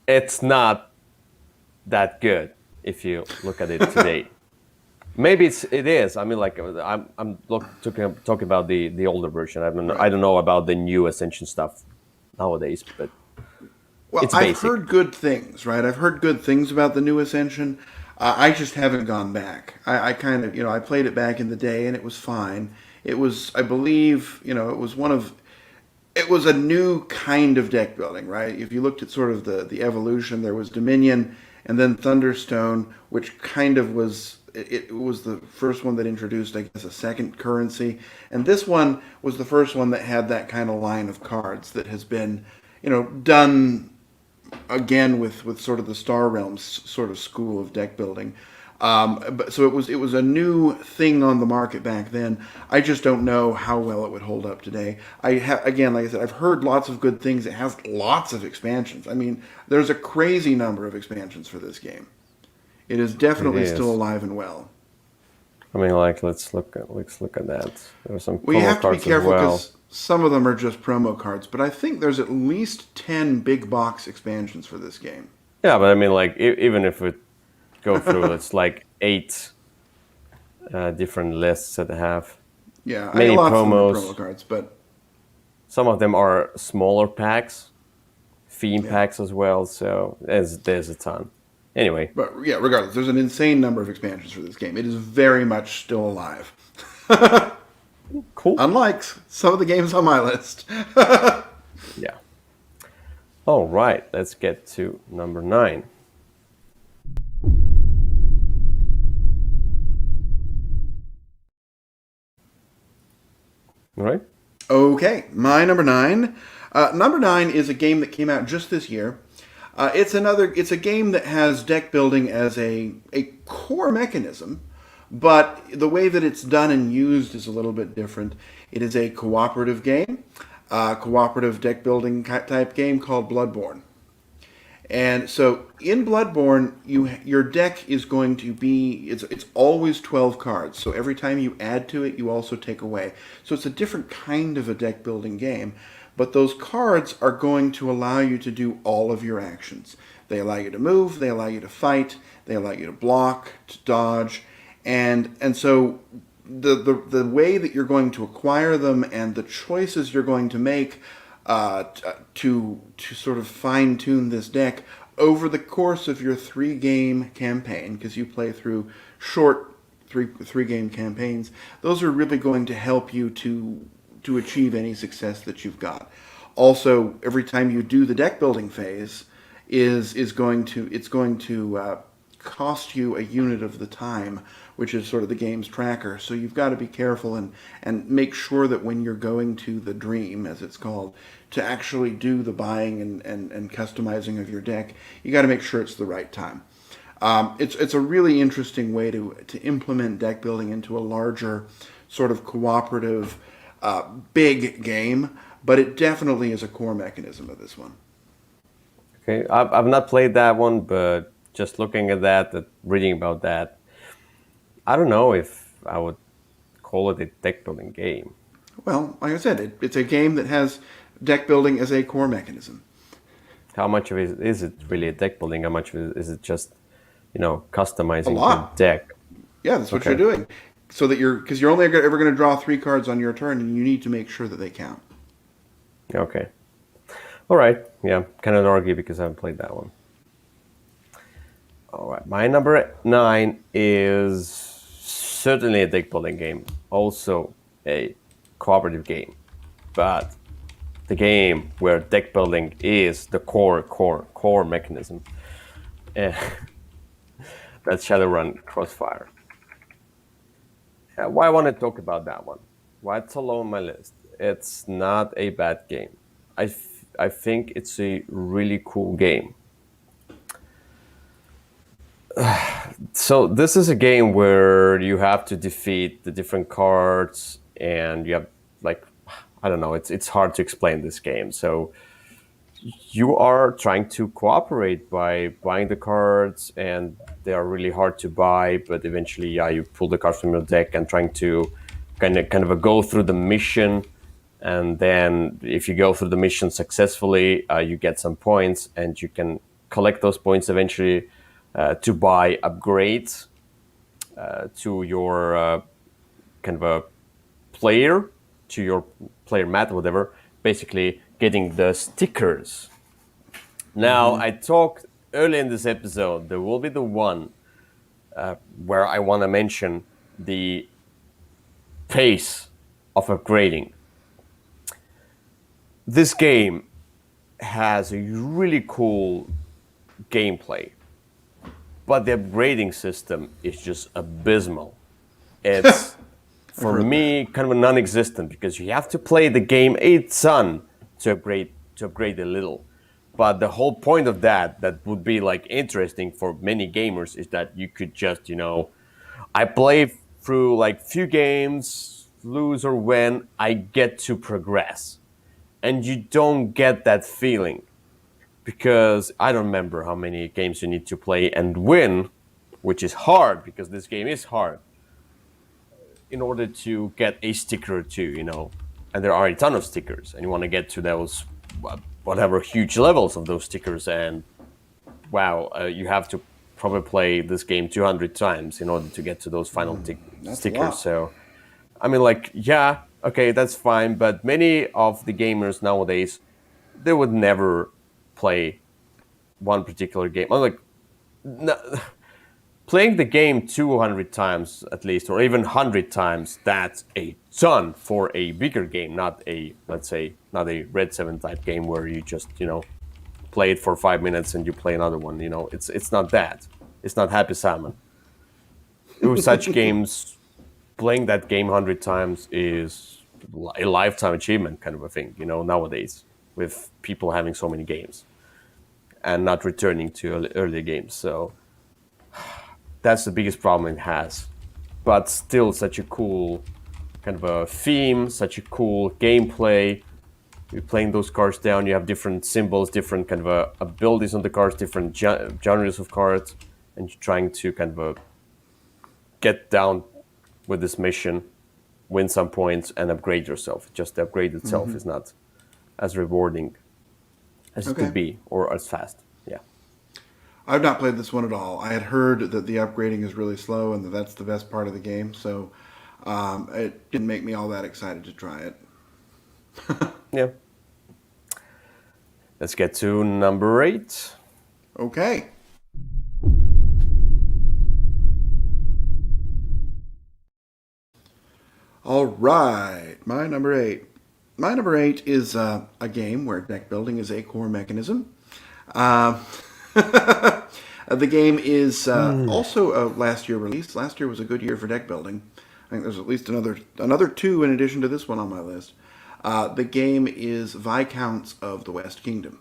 it's not that good if you look at it today. Maybe it is. I mean, like talking about the older version. Right. I don't know about the new Ascension stuff nowadays, but Well, it's I've basic. heard good things, right? I've heard good things about the new Ascension. I just haven't gone back. I kind of, I played it back in the day and it was fine. It was, I believe, it was a new kind of deck building, right? If you looked at sort of the evolution, there was Dominion and then Thunderstone, which kind of was, it was the first one that introduced, I guess, a second currency. And this one was the first one that had that kind of line of cards that has been, done again with sort of the Star Realms sort of school of deck building. But so it was a new thing on the market back then. I just don't know how well it would hold up today. Again, like I said, I've heard lots of good things. It has lots of expansions. I mean, there's a crazy number of expansions for this game. It is It definitely still is. alive and well. I mean, like let's look at that. There are some We promo have to be cards as careful well. because some of them are just promo cards, but I think there's at least 10 big box expansions for this game. Yeah, but I mean, like even if we go through, it's like 8 different lists that have Yeah, many lots of them are promo promos. cards, but Some of them are smaller packs, theme yeah. packs as well. So there's a ton. Anyway, But yeah, regardless, there's an insane number of expansions for this game. It is very much still alive. cool. Unlike some of the games on my list. Yeah. All right, let's get to number 9. All right. Okay, my number 9. Number 9 is a game that came out just this year. It's a game that has deck building as a core mechanism, but the way that it's done and used is a little bit different. It is a cooperative game, cooperative deck building type game called Bloodborne. And so in Bloodborne, your deck is going to be it's always 12 cards. So every time you add to it, you also take away. So it's a different kind of a deck building game, but those cards are going to allow you to do all of your actions. They allow you to move, they allow you to fight, they allow you to block, to dodge, and so the way that you're going to acquire them and the choices you're going to make to sort of fine tune this deck over the course of your 3 game campaign, because you play through short three game campaigns. Those are really going to help you to achieve any success that you've got. Also, every time you do the deck building phase, is going to it's going to cost you a unit of the time, which is sort of the game's tracker. So you've got to be careful and make sure that when you're going to the dream, as it's called, to actually do the buying and customizing of your deck, you got to make sure it's the right time. It's a really interesting way to implement deck building into a larger sort of cooperative big game, but it definitely is a core mechanism of this one. Okay. I've not played that one, but just looking at that, reading about that, I don't know if I would call it a deck building game. Well, like I said, it's a game that has deck building as a core mechanism. How much of it is it really a deck building? How much of it is it just, A customizing the lot. deck? Yeah, that's what you're Okay. doing. So that because you're only ever going to draw 3 cards on your turn, and you need to make sure that they count. Okay. All right. Yeah. Cannot argue because I haven't played that one. All right. My number 9 is certainly a deck building game. Also a cooperative game, but the game where deck building is the core mechanism. Eh, that's Shadowrun Crossfire. Why I want to talk about that one? Why it's alone on my list? It's not a bad game. I think it's a really cool game. So this is a game where you have to defeat the different cards, and you have like I don't know. It's hard to explain this game. So you are trying to cooperate by buying the cards, and they are really hard to buy. But eventually, yeah, you pull the cards from your deck and trying to kind of go through the mission. And then, if you go through the mission successfully, you get some points, and you can collect those points eventually to buy upgrades to your kind of a player, to your player mat, whatever. Basically, getting the stickers. Now, I talked early in this episode. There will be the one where I want to mention the pace of upgrading. This game has a really cool gameplay, but the upgrading system is just abysmal. It's I've for heard that. me kind of non-existent because you have to play the game a ton to upgrade a little. But the whole point of that would be like interesting for many gamers, is that you could just, I play through like few games, lose or win, I get to progress. And you don't get that feeling, because I don't remember how many games you need to play and win, which is hard because this game is hard, in order to get a sticker or two. And there are a ton of stickers, and you want to get to those whatever huge levels of those stickers. And wow, you have to probably play this game 200 times in order to get to those final That's a stickers. lot. So, I mean, like, yeah, okay, that's fine. But many of the gamers nowadays, they would never play one particular game. I'm like, no, playing the game 200 times at least, or even 100 times, that's a ton for a bigger game, not a, let's say, not a Red 7 type game where you just, play it for 5 minutes and you play another one. It's not that. It's not Happy Salmon. With such games, playing that game 100 times is a lifetime achievement kind of a thing, nowadays, with people having so many games and not returning to earlier games. So that's the biggest problem it has. But still, such a cool kind of a theme, such a cool gameplay. You're playing those cards down, you have different symbols, different kind of abilities on the cards, different genres of cards, and you're trying to kind of get down with this mission, win some points, and upgrade yourself. Just the upgrade itself is not as rewarding as it Okay. could be, or as fast. Yeah. I've not played this one at all. I had heard that the upgrading is really slow and that that's the best part of the game, so it didn't make me all that excited to try it. Yeah. Let's get to number 8. Okay. All right, my number 8. My number 8 is a game where deck building is a core mechanism. Uh, the game is also a last year release. Last year was a good year for deck building. I think there's at least another two in addition to this one on my list. The game is Viscounts of the West Kingdom.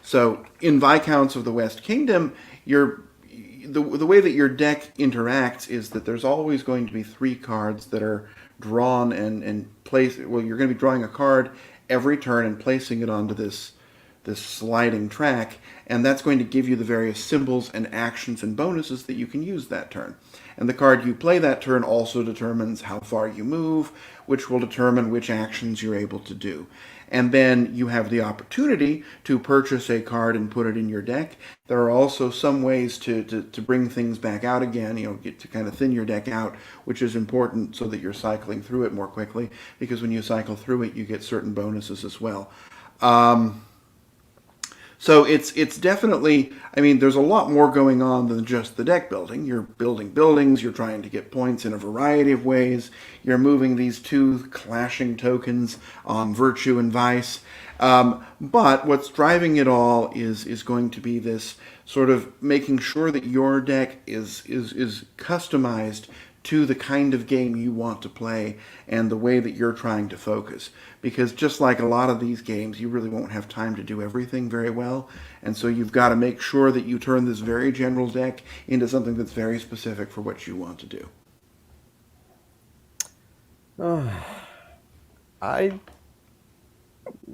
So in Viscounts of the West Kingdom, the way that your deck interacts is that there's always going to be 3 cards that are drawn and placed. Well, you're going to be drawing a card every turn and placing it onto this sliding track, and that's going to give you the various symbols and actions and bonuses that you can use that turn. And the card you play that turn also determines how far you move, which will determine which actions you're able to do. And then you have the opportunity to purchase a card and put it in your deck. There are also some ways to bring things back out again, get to kind of thin your deck out, which is important so that you're cycling through it more quickly, because when you cycle through it, you get certain bonuses as well. So it's definitely, I mean, there's a lot more going on than just the deck building. You're building buildings, you're trying to get points in a variety of ways, you're moving these 2 clashing tokens on virtue and vice. But what's driving it all is going to be this sort of making sure that your deck is customized to the kind of game you want to play and the way that you're trying to focus. Because just like a lot of these games, you really won't have time to do everything very well. And so you've got to make sure that you turn this very general deck into something that's very specific for what you want to do. I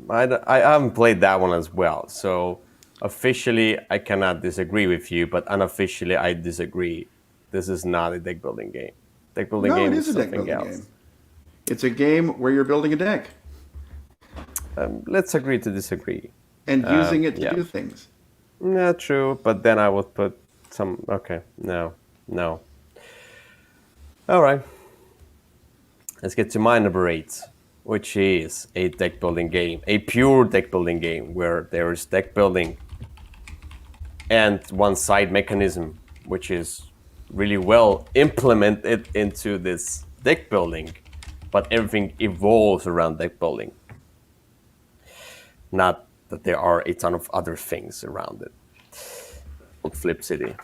I haven't played that one as well, so officially I cannot disagree with you, but unofficially I disagree. This is not a deck building game. Deck building No, it game is is a deck something building else. game. It's a game where you're building a deck Let's agree to disagree. and using it to Yeah, do things. yeah, true. But then I would put some. Okay, no, no. All right. Let's get to my number 8, which is a deck building game, a pure deck building game where there is deck building and one side mechanism, which is really well implemented into this deck building, but everything evolves around deck building. Not that there are a ton of other things around it. Flip City.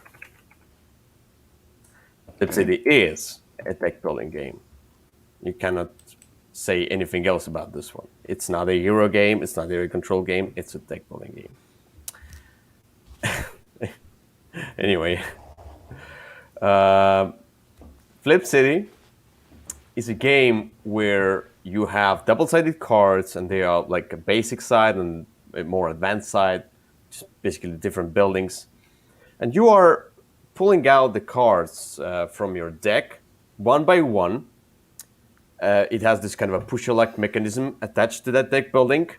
Flip Okay. City is a deck building game. You cannot say anything else about this one. It's not a hero game. It's not a control game. It's a deck building game. Anyway, Flip City is a game where you have double-sided cards, and they are like a basic side and a more advanced side, just basically different buildings. And you are pulling out the cards from your deck one by one. It has this kind of a push-your-luck mechanism attached to that deck building.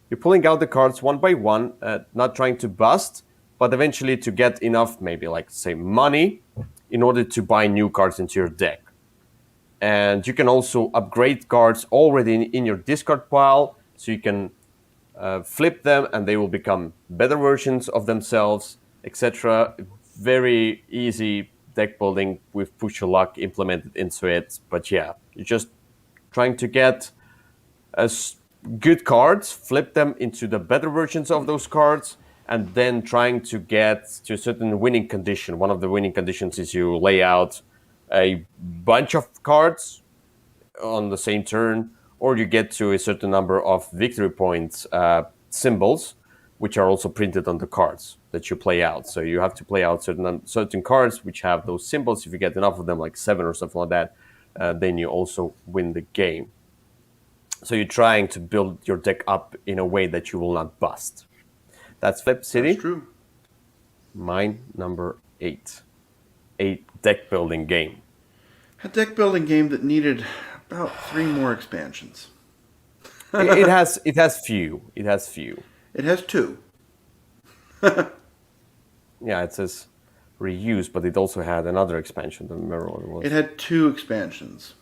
You're pulling out the cards one by one, not trying to bust, but eventually to get enough, maybe like say money, in order to buy new cards into your deck. And you can also upgrade cards already in your discard pile, so you can flip them and they will become better versions of themselves, etc. Very easy deck building with push your luck implemented into it. But yeah, you're just trying to get good cards, flip them into the better versions of those cards, and then trying to get to a certain winning condition. One of the winning conditions is you lay out a bunch of cards on the same turn, or you get to a certain number of victory points symbols, which are also printed on the cards that you play out. So you have to play out certain cards which have those symbols. If you get enough of them, like 7 or something like that, then you also win the game. So you're trying to build your deck up in a way that you will not bust. That's Flip City. That's true. Mine number 8. A deck building game. A deck building game that needed about 3 more expansions. it has few. It has 2. Yeah, it says reuse, but it also had another expansion. I don't remember what it was. It had 2 expansions.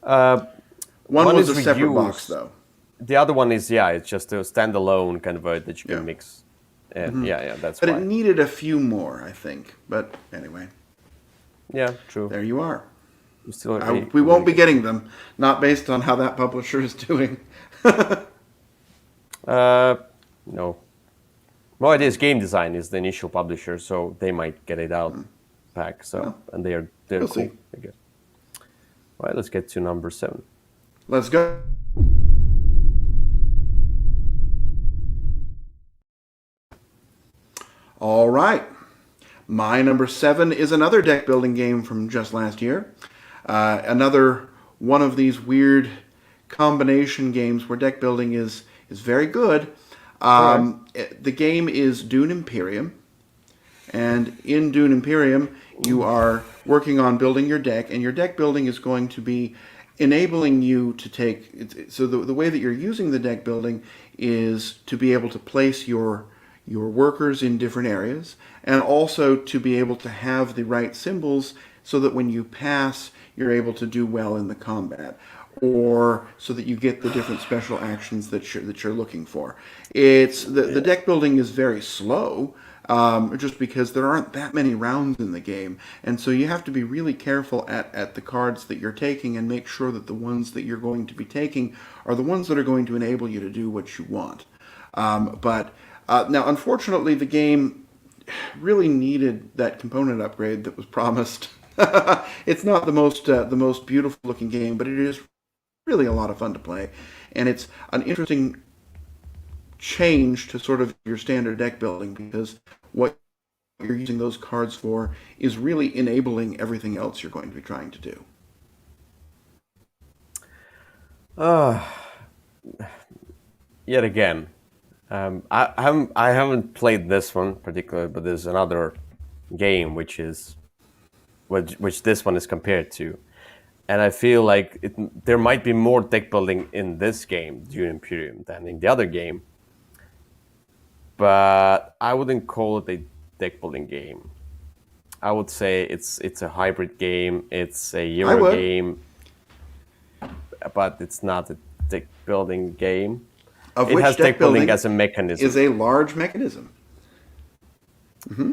One was is a separate reuse. box, though. The other one is, it's just a standalone kind of that you can mix. And that's But why. it needed a few more, I think. But anyway. Yeah, true. There you are. Still We won't be getting them, not based on how that publisher is doing. No. Well, it is Game Design is the initial publisher, so they might get it out back. So and they're we'll cool, see. I guess. All right, let's get to number 7. Let's go. All right. My number 7 is another deck building game from just last year. Another one of these weird combination games where deck building is very good. The game is Dune Imperium. And in Dune Imperium, you are working on building your deck, and your deck building is going to be enabling you to take... So the way that you're using the deck building is to be able to place your workers in different areas, and also to be able to have the right symbols so that when you pass, you're able to do well in the combat, or so that you get the different special actions that you're looking for. It's the deck building is very slow, just because there aren't that many rounds in the game, and so you have to be really careful at the cards that you're taking and make sure that the ones that you're going to be taking are the ones that are going to enable you to do what you want. Now, unfortunately, the game really needed that component upgrade that was promised. It's not the most beautiful looking game, but it is really a lot of fun to play, and it's an interesting change to sort of your standard deck building, because what you're using those cards for is really enabling everything else you're going to be trying to do. Yet again, I haven't played this one particularly, but there's another game which this one is compared to, and I feel like there might be more deck building in this game, Dune Imperium, than in the other game. But I wouldn't call it a deck building game. I would say it's a hybrid game. It's a Euro game, but it's not a deck building game. Of it which has deck building as a mechanism. Is a large mechanism. Mm-hmm.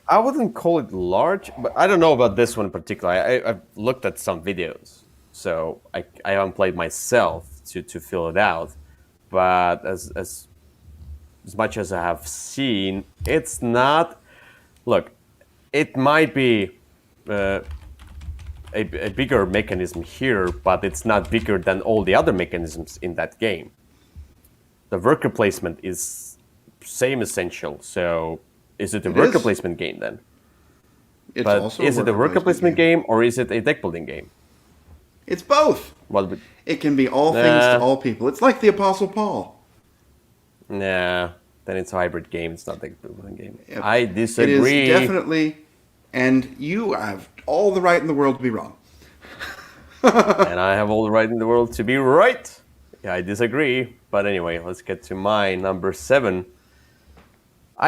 I wouldn't call it large, but I don't know about this one in particular. I've looked at some videos, so I haven't played myself to feel it out. But as much as I have seen, it's not. Look, it might be a bigger mechanism here, but it's not bigger than all the other mechanisms in that game. The worker placement is same essential. So is it a It worker is. placement game then? It's But also a is it a worker worker placement placement game. game or is it a deck building game? It's both. Well, It can be all things to all people. It's like the Apostle Paul. nah, then it's a hybrid game. It's not a deck building game. Yep. I It is disagree. definitely, and you have all the right in the world to be wrong. And I have all the right in the world to be right. Yeah, I disagree. But anyway, let's get to my number 7.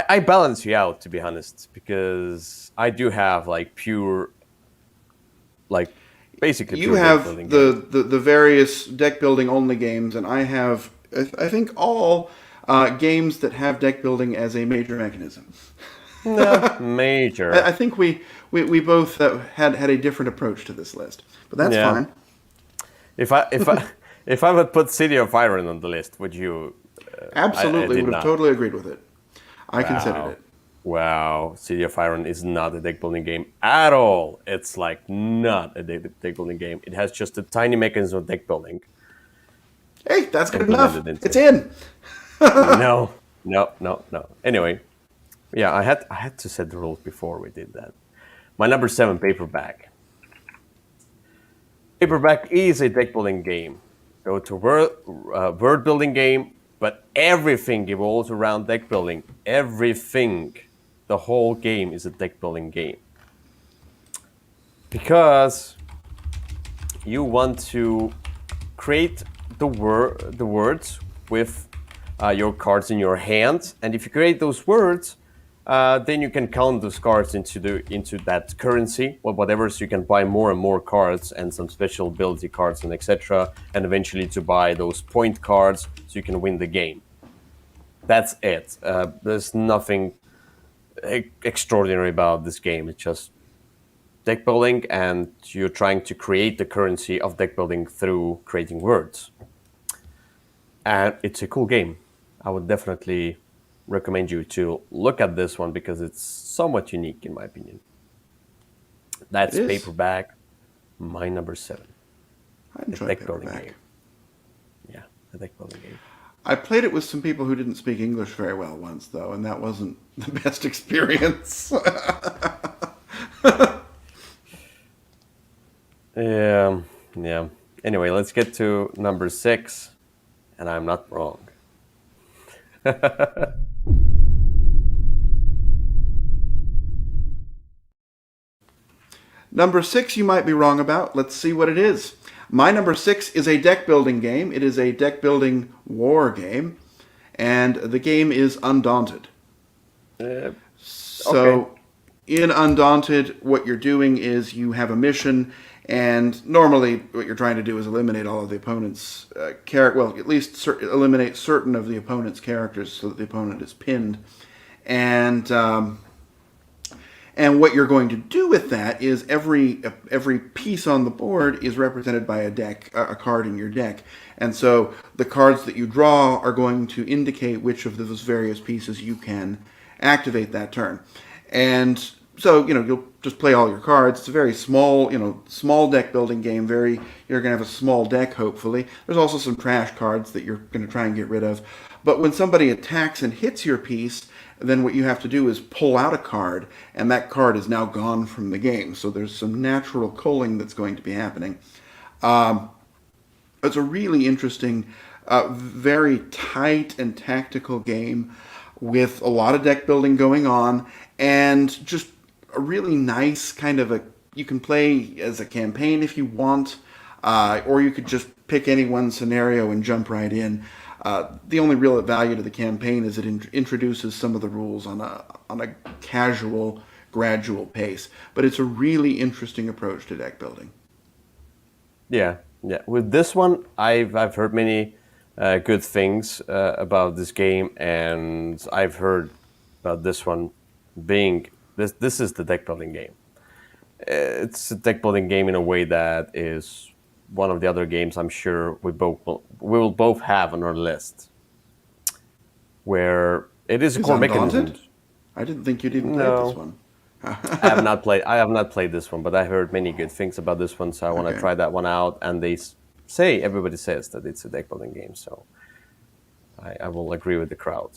I balance you out, to be honest, because I do have like pure, like basically You pure deck have building games. the various deck building only games, and I have, I think, all games that have deck building as a major mechanism. Nah, I major. think we both had a different approach to this list, but that's Yeah. fine. If I if I would put City of Iron on the list, would you? I Absolutely, did would have not. totally agreed with it. I considered Wow. it. Wow. City of Iron is not a deck building game at all. It's like not a deck building game. It has just a tiny mechanism of deck building Hey, that's good enough. implemented into It's it. in. No, no, no, no. Anyway, yeah, I had to set the rules before we did that. My number 7, Paperback. Paperback is a deck building game. So it's a word building game, but everything evolves around deck building. Everything, the whole game is a deck building game because you want to create the words with your cards in your hand, and if you create those words, then you can count those cards into that currency or whatever. So you can buy more and more cards and some special ability cards and etc. And eventually to buy those point cards so you can win the game. That's it. There's nothing extraordinary about this game. It's just deck building, and you're trying to create the currency of deck building through creating words. And it's a cool game. I would definitely recommend you to look at this one because it's somewhat unique in my opinion. It That's is. Paperback, my number 7. I A enjoy deck building paperback. game. Yeah, a deck building game. I played it with some people who didn't speak English very well once, though, and that wasn't the best experience. Yeah. Anyway, let's get to number 6, and I'm not wrong. Number 6, you might be wrong about. Let's see what it is. My number 6 is a deck building game. It is a deck building war game, and the game is Undaunted. Uh, okay. So, in Undaunted, what you're doing is you have a mission, and normally what you're trying to do is eliminate all of the opponent's well, at least eliminate certain of the opponent's characters so that the opponent is pinned. And and what you're going to do with that is every piece on the board is represented by a deck, a card in your deck, and so the cards that you draw are going to indicate which of those various pieces you can activate that turn. And so you'll just play all your cards. It's a very small small deck building game. You're going to have a small deck hopefully. There's also some trash cards that you're going to try and get rid of. But when somebody attacks and hits your piece, then what you have to do is pull out a card, and that card is now gone from the game. So there's some natural culling that's going to be happening. It's a really interesting, very tight and tactical game with a lot of deck building going on, and just a really nice kind of you can play as a campaign if you want, or you could just pick any one scenario and jump right in. The only real value to the campaign is it introduces some of the rules on a casual, gradual pace. But it's a really interesting approach to deck building. Yeah. With this one, I've heard many good things about this game, and I've heard about this one being this is the deck building game. It's a deck building game in a way that is one of the other games I'm sure we will both have on our list, where it is a Is core mechanism. Undaunted? I didn't think you'd even played this No, one. I have not played this one, but I heard many good things about this one, so I want to Okay. try that one out. And say everybody says that it's a deck building game, so I will agree with the crowd.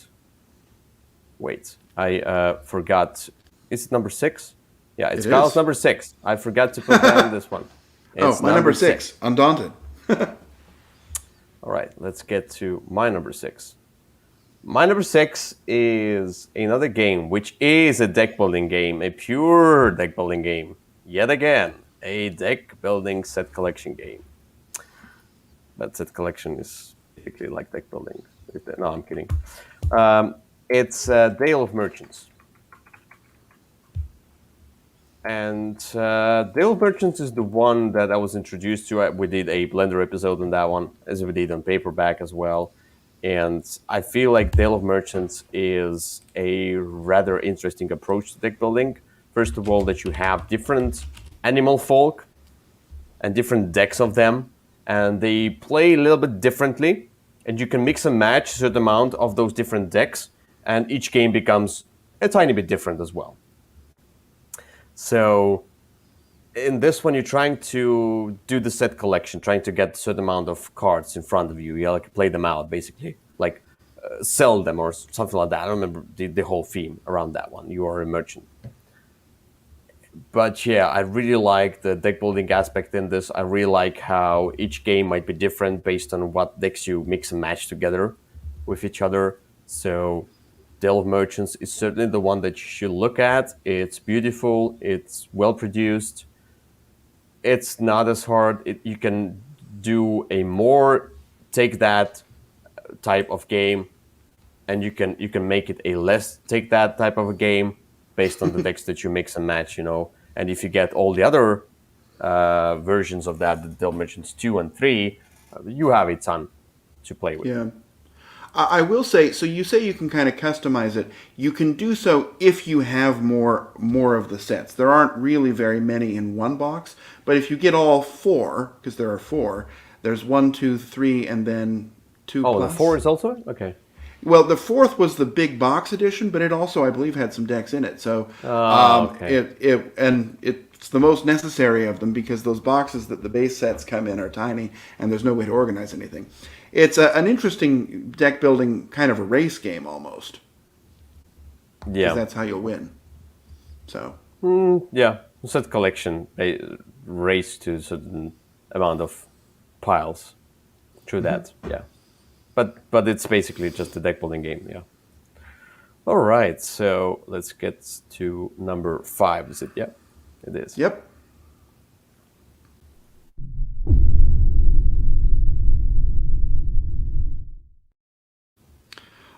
Wait, I forgot. Is it number 6? Yeah, It it's Kyle's is. number 6. I forgot to put that in this one. Oh, It's my number number 6. 6, Undaunted. All right, let's get to my number 6. My number 6 is another game, which is a deck building game, a pure deck building game. Yet again, a deck building set collection game. But set collection is typically like deck building. No, I'm kidding. It's Dale of Merchants. And Dale of Merchants is the one that I was introduced to. We did a Blender episode on that one, as we did on paperback as well. And I feel like Dale of Merchants is a rather interesting approach to deck building. First of all, that you have different animal folk and different decks of them, and they play a little bit differently. And you can mix and match a certain amount of those different decks, and each game becomes a tiny bit different as well. So in this one, you're trying to do the set collection, trying to get a certain amount of cards in front of you. You like play them out, basically, like sell them or something like that. I don't remember the whole theme around that one. You are a merchant. But yeah, I really like the deck building aspect in this. I really like how each game might be different based on what decks you mix and match together with each other. So Dale of Merchants is certainly the one that you should look at. It's beautiful, it's well produced, it's not as hard. You can do a more take that type of game, and you can make it a less take that type of a game based on the decks that you mix and match. And if you get all the other versions of that, the Dale Merchants 2 and 3, you have a ton to play with. Yeah. I will say, so you say you can kind of customize it. You can do so if you have more of the sets. There aren't really very many in one box, but if you get all four, because there are four, there's one, two, three, and then two Oh, the plus. 4 is also okay. Well, the fourth was the big box edition, but it also, I believe, had some decks in it. So Okay. it's the most necessary of them because those boxes that the base sets come in are tiny, and there's no way to organize anything. It's an interesting deck building kind of a race game almost, because Yeah. that's how you'll win. So Yeah. Set collection, a race to a certain amount of piles through that. Yeah. But it's basically just a deck building game. Yeah. All right. So let's get to number 5. Is it? Yeah. It is. yep.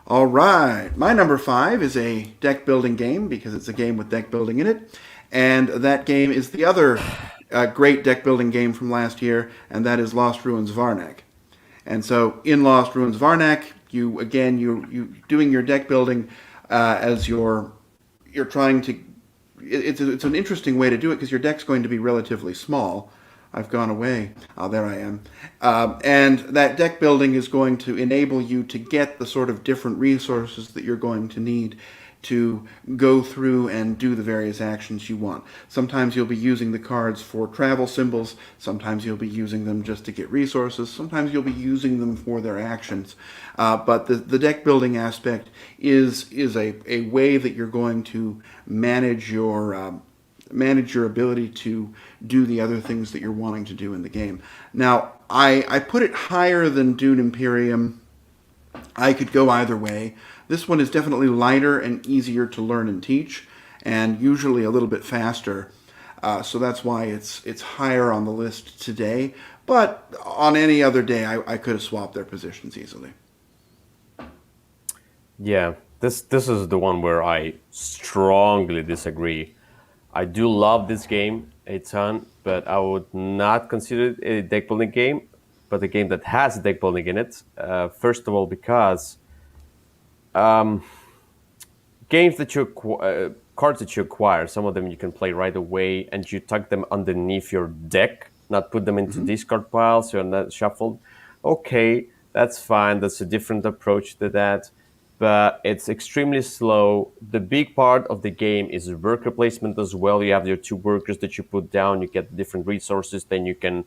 All right. My number 5 is a deck building game because it's a game with deck building in it. And that game is the other great deck building game from last year, and that is Lost Ruins Varnak. And so in Lost Ruins Varnak, you doing your deck building as you're trying to. It's an interesting way to do it because your deck's going to be relatively small. I've gone away. Oh, there I am. And that deck building is going to enable you to get the sort of different resources that you're going to need to go through and do the various actions you want. Sometimes you'll be using the cards for travel symbols. Sometimes you'll be using them just to get resources. Sometimes you'll be using them for their actions. But the deck building aspect is a way that you're going to manage your ability to do the other things that you're wanting to do in the game. Now, I put it higher than Dune Imperium. I could go either way. This one is definitely lighter and easier to learn and teach, and usually a little bit faster. So that's why it's higher on the list today. But on any other day, I could have swapped their positions easily. Yeah. This is the one where I strongly disagree. I do love this game a ton, but I would not consider it a deck building game, but a game that has deck building in it. First of all, because games that cards that you acquire, some of them you can play right away, and you tuck them underneath your deck, not put them into discard piles. You're not shuffled. Okay, that's fine. That's a different approach to that. but it's extremely slow. The big part of the game is worker placement as well. You have your two workers that you put down, you get different resources, then you can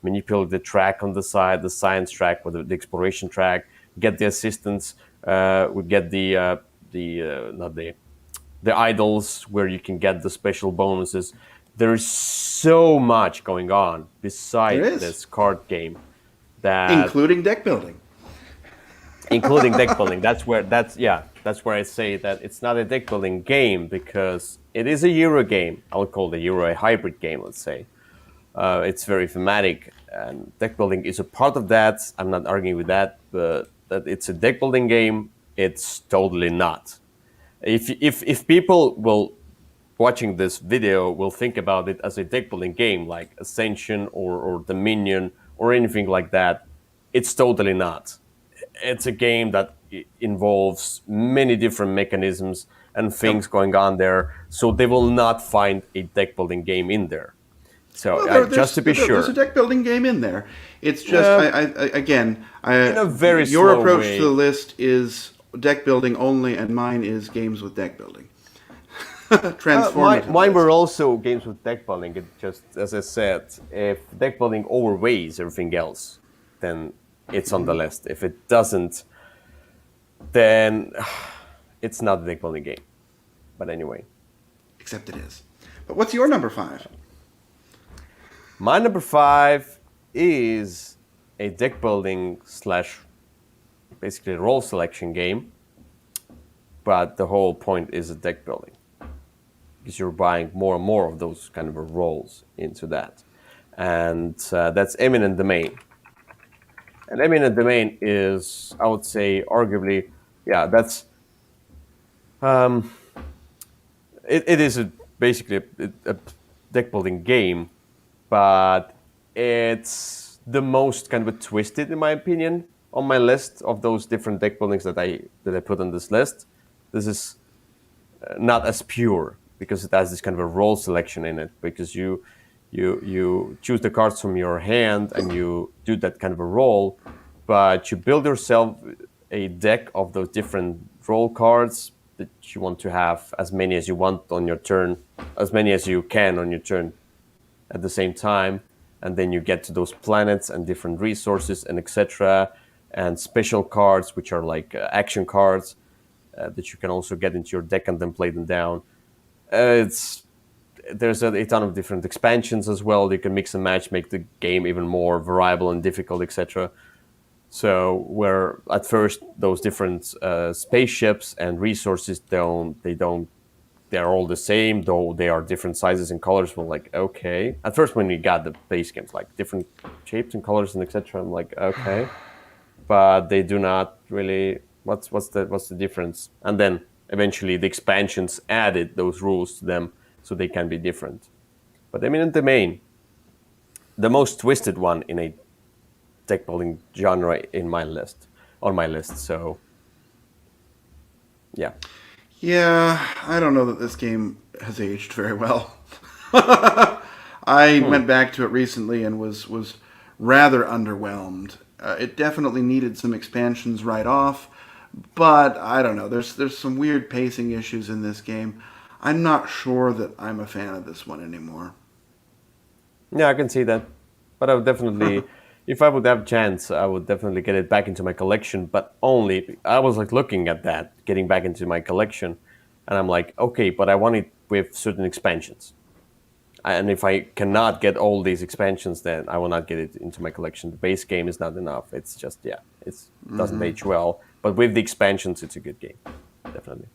manipulate the track on the side, the science track or the exploration track, get the assistants, we get not the idols where you can get the special bonuses. There's so much going on There beside is, this card game that including deck building. including deck building. That's where I say that it's not a deck building game because it is a Euro game. I'll call the Euro a hybrid game. Let's say it's very thematic, and deck building is a part of that. I'm not arguing with that, but that it's a deck building game. It's totally not. If people will watching this video will think about it as a deck building game like Ascension or Dominion or anything like that, it's totally not. It's a game that involves many different mechanisms and things Yep. going on there, so they will not find a deck building game in there. So Well, just to be there's a sure, deck building game in there. It's just in a very your slow approach to the way. list is deck building only, and mine is games with deck building. Transformative. Mine list. were also games with deck building. It just, as I said, if deck building overweighs everything else, then it's on the list. If it doesn't, then it's not a deck building game. But anyway, Except it is. But what's your number 5? my number 5 is a deck building slash basically role selection game. But the whole point is a deck building, because you're buying more and more of those kind of roles into that. And that's Eminent Domain. And Eminent Domain is, I would say, arguably, yeah, that's, it is basically a deck building game, but it's the most kind of twisted, in my opinion, on my list of those different deck buildings that I put on this list. This is not as pure because it has this kind of a role selection in it, because you choose the cards from your hand and you do that kind of a role, but you build yourself a deck of those different role cards that you want to have as many as you want on your turn, as many as you can on your turn at the same time, and then you get to those planets and different resources and etc. and special cards, which are like action cards that you can also get into your deck and then play them down. There's a ton of different expansions as well. You can mix and match, make the game even more variable and difficult, etc. So where at first those different spaceships and resources they're all the same, though they are different sizes and colors. We're like, okay. At first when we got the base games, like different shapes and colors and etc., I'm like, okay. But they do not really. What's the difference? And then eventually the expansions added those rules to them so they can be different. But Eminent Domain, the most twisted one in a deck building genre on my list. So yeah. Yeah, I don't know that this game has aged very well. I went back to it recently and was rather underwhelmed. It definitely needed some expansions right off, but I don't know. There's some weird pacing issues in this game. I'm not sure that I'm a fan of this one anymore. Yeah, I can see that. But I would definitely, if I would have a chance, I would definitely get it back into my collection. But only, I was like looking at that, getting back into my collection. And I'm like, okay, but I want it with certain expansions. And if I cannot get all these expansions, then I will not get it into my collection. The base game is not enough. It's just, yeah, it doesn't age well. But with the expansions, it's a good game. Definitely.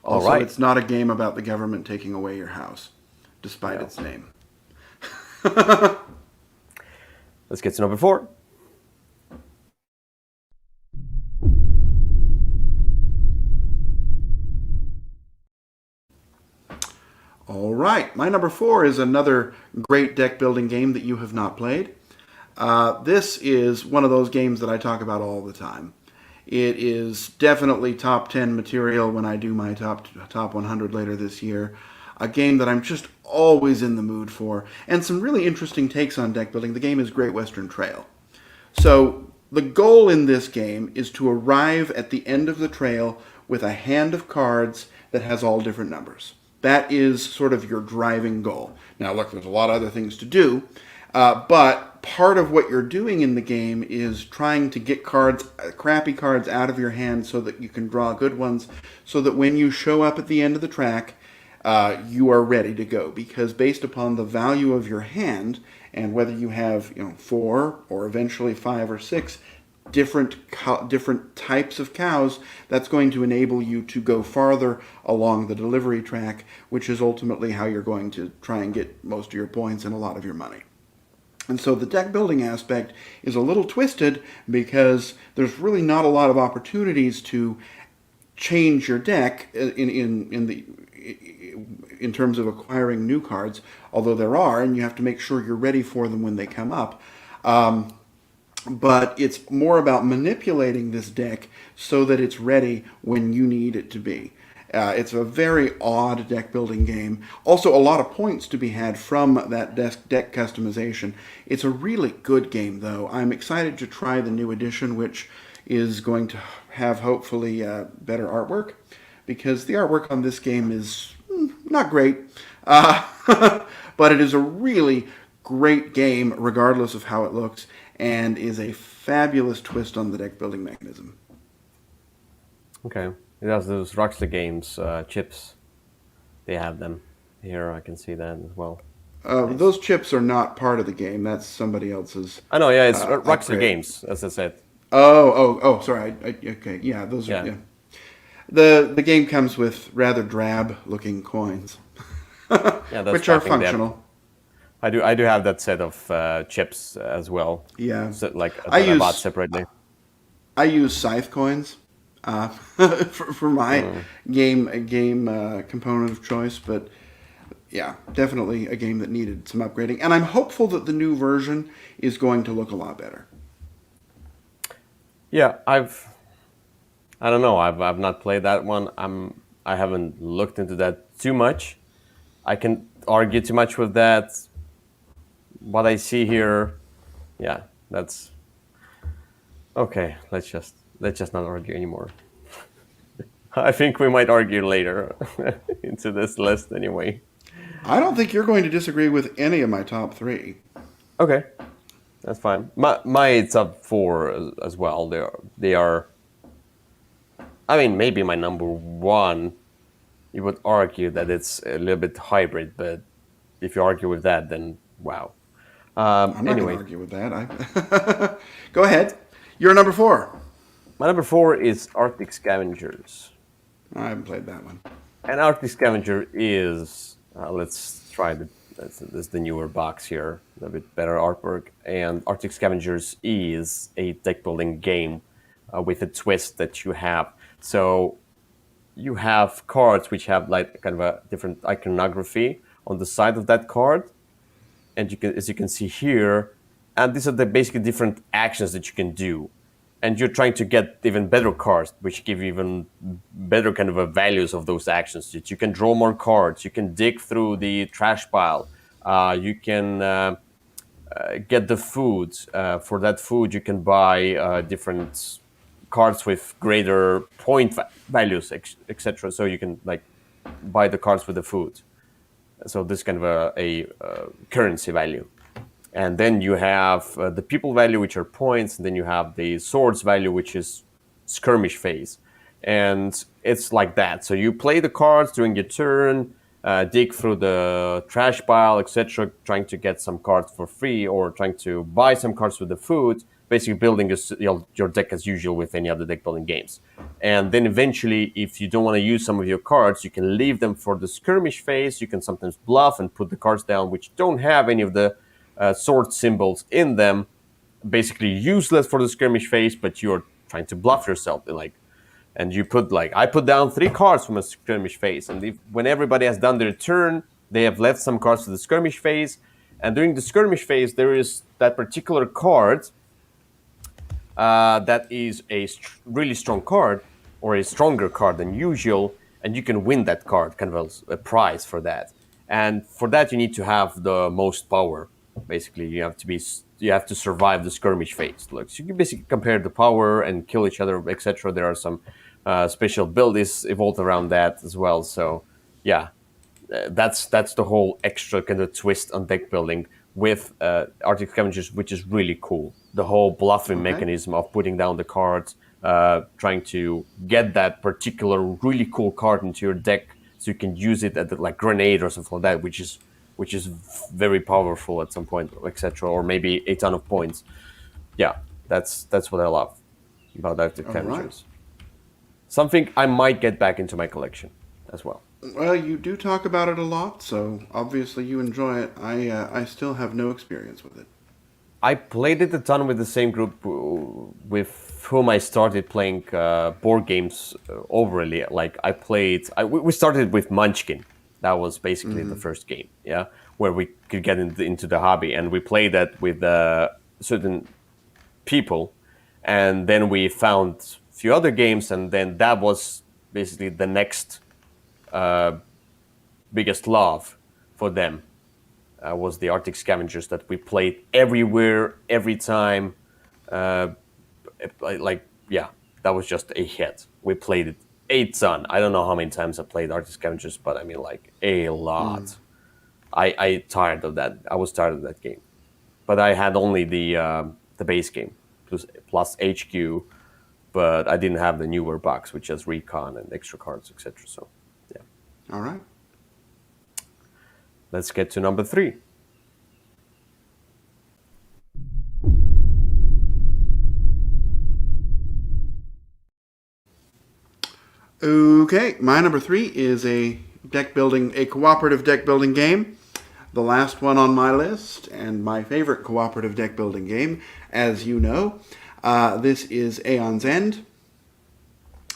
All Also, right. it's not a game about the government taking away your house, despite its name. Let's get to number 4. All right, my number 4 is another great deck building game that you have not played. This is one of those games that I talk about all the time. It is definitely top 10 material when I do my top 100 later this year. A game that I'm just always in the mood for, and some really interesting takes on deck building. The game is Great Western Trail. So The goal in this game is to arrive at the end of the trail with a hand of cards that has all different numbers. That is sort of your driving goal. Now, look, there's a lot of other things to do, but part of what you're doing in the game is trying to get cards, crappy cards, out of your hand so that you can draw good ones, so that when you show up at the end of the track, you are ready to go. Because based upon the value of your hand and whether you have, 4 or eventually 5 or 6 different types of cows, that's going to enable you to go farther along the delivery track, which is ultimately how you're going to try and get most of your points and a lot of your money. And so the deck building aspect is a little twisted because there's really not a lot of opportunities to change your deck in terms of acquiring new cards, although there are, and you have to make sure you're ready for them when they come up. But it's more about manipulating this deck so that it's ready when you need it to be. It's a very odd deck building game. Also, a lot of points to be had from that deck customization. It's a really good game, though. I'm excited to try the new edition, which is going to have hopefully better artwork, because the artwork on this game is not great. But it is a really great game, regardless of how it looks, and is a fabulous twist on the deck building mechanism. Okay. It has those Rockstar Games chips. They have them here. I can see that as well. Nice. Those chips are not part of the game. That's somebody else's. I know. Yeah, it's Rockstar upgrade. Games, as I said. Oh! Sorry. Okay, yeah, those are. Yeah. The game comes with rather drab-looking coins, Yeah, that's which are functional. I do have that set of chips as well. Yeah, so, I bought separately. I use scythe coins for my game component of choice, but yeah, definitely a game that needed some upgrading, and I'm hopeful that the new version is going to look a lot better. Yeah, I don't know. I've not played that one. I haven't looked into that too much. I can argue too much with that. What I see here, yeah, that's okay. Let's just not argue anymore. I think we might argue later into this list anyway. I don't think you're going to disagree with any of my top 3. Okay, that's fine. My top 4 as well. They are. I mean, maybe my number 1. You would argue that it's a little bit hybrid, but if you argue with that, then wow. I'm not going to argue with that. Go ahead. You're number 4. My number 4 is Arctic Scavengers. I haven't played that one. And Arctic Scavenger is, let's try this is the newer box here, a bit better artwork. And Arctic Scavengers is a deck building game with a twist that you have. So you have cards which have like kind of a different iconography on the side of that card. And you can, as you can see here, and these are the basically different actions that you can do. And you're trying to get even better cards, which give you even better kind of values of those actions. You can draw more cards. You can dig through the trash pile. You can get the food. For that food, you can buy different cards with greater point values, etc. So you can like buy the cards with the food. So this is kind of a currency value. And then you have the people value, which are points. And then you have the swords value, which is skirmish phase. And it's like that. So you play the cards during your turn, dig through the trash pile, etc., trying to get some cards for free or trying to buy some cards with the food, basically building your deck as usual with any other deck building games. And then eventually, if you don't want to use some of your cards, you can leave them for the skirmish phase. You can sometimes bluff and put the cards down which don't have any of the sword symbols in them, basically useless for the skirmish phase, but you're trying to bluff yourself. And you put I put down 3 cards from a skirmish phase, and when everybody has done their turn, they have left some cards to the skirmish phase. And during the skirmish phase, there is that particular card that is a really strong card, or a stronger card than usual, and you can win that card, kind of a prize for that. And for that, you need to have the most power. Basically, you have to survive the skirmish phase. Like, so you can basically compare the power and kill each other, etc. There are some special abilities evolved around that as well. So yeah, that's the whole extra kind of twist on deck building with Arctic Scavengers, which is really cool. The whole bluffing Okay. mechanism of putting down the cards, trying to get that particular really cool card into your deck, so you can use it at like grenade or something like that, which is very powerful at some point, etc. Or maybe a ton of points. Yeah, that's what I love about Arctic All right. Scavengers. Something I might get back into my collection as well. Well, you do talk about it a lot, so obviously you enjoy it. I still have no experience with it. I played it a ton with the same group with whom I started playing board games overly. Like we started with Munchkin. That was basically the first game, yeah, where we could get into the hobby, and we played that with certain people, and then we found a few other games, and then that was basically the next biggest love for them was the Arctic Scavengers that we played everywhere, every time. Uh, yeah, that was just a hit. We played it a ton. I don't know how many times I played Arctic Scavengers, but I mean, like, a lot. I tired of that. I was tired of that game, but I had only the base game plus HQ, but I didn't have the newer box, which has recon and extra cards, etc. So yeah, All right. let's get to number 3. Okay, my number 3 is a cooperative deck building game. The last one on my list, and my favorite cooperative deck building game, as you know. This is Aeon's End.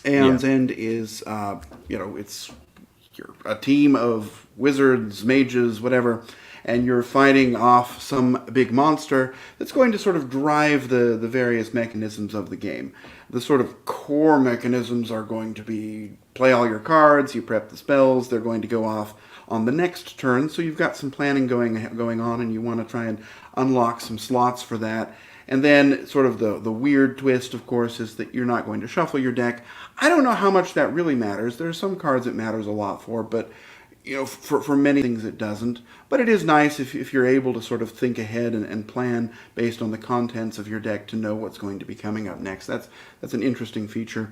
Yeah. Aeon's End is, it's you're a team of wizards, mages, whatever, and you're fighting off some big monster that's going to sort of drive the various mechanisms of the game. The sort of core mechanisms are going to be play all your cards, you prep the spells, they're going to go off on the next turn, so you've got some planning going on, and you want to try and unlock some slots for that. And then, sort of the weird twist, of course, is that you're not going to shuffle your deck. I don't know how much that really matters. There are some cards it matters a lot for, but for many things it doesn't. But it is nice if you're able to sort of think ahead and plan based on the contents of your deck to know what's going to be coming up next. That's an interesting feature.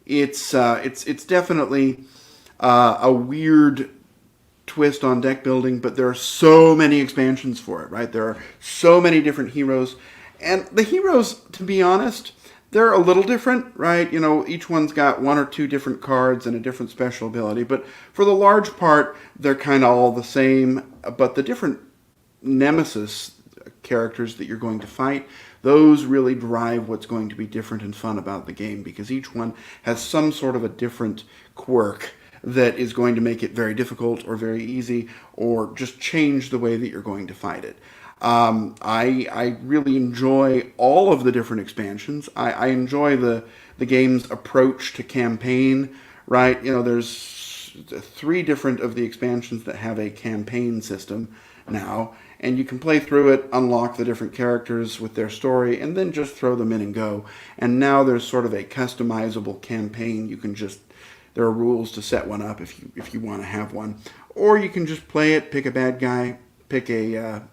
It's definitely a weird twist on deck building, but there are so many expansions for it, right? There are so many different heroes. And the heroes, to be honest, they're a little different, right? Each one's got one or two different cards and a different special ability, but for the large part, they're kind of all the same. But the different nemesis characters that you're going to fight, those really drive what's going to be different and fun about the game, because each one has some sort of a different quirk that is going to make it very difficult or very easy, or just change the way that you're going to fight it. I really enjoy all of the different expansions. I enjoy the game's approach to campaign, right? There's 3 different of the expansions that have a campaign system now, and you can play through it, unlock the different characters with their story, and then just throw them in and go. And now there's sort of a customizable campaign. There are rules to set one up if you want to have one, or you can just play it, pick a bad guy, pick a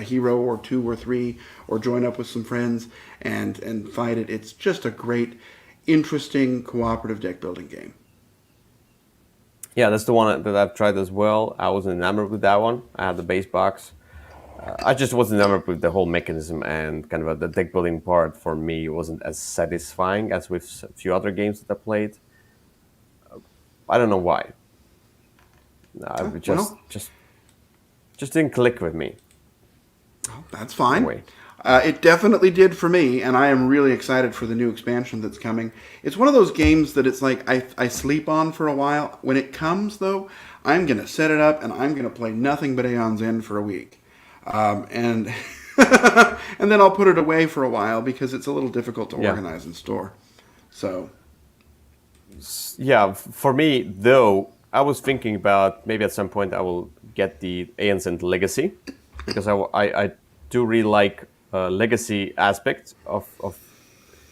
hero or 2 or 3, or join up with some friends and fight it. It's just a great, interesting cooperative deck building game. Yeah, that's the one that I've tried as well. I was enamored with that one. I had the base box. I just wasn't enamored with the whole mechanism, and kind of the deck building part for me wasn't as satisfying as with a few other games that I played. I don't know why. I Oh, would well, just didn't click with me that's in a fine. way. It definitely did for me, and I am really excited for the new expansion that's coming. It's one of those games that it's like I sleep on for a while. When it comes, though, I'm going to set it up, and I'm going to play nothing but Aeon's End for a week. And and then I'll put it away for a while because it's a little difficult to Yeah, organize and store. So, yeah. For me though, I was thinking about maybe at some point I will get the Ancient Legacy, because I do really like legacy aspect of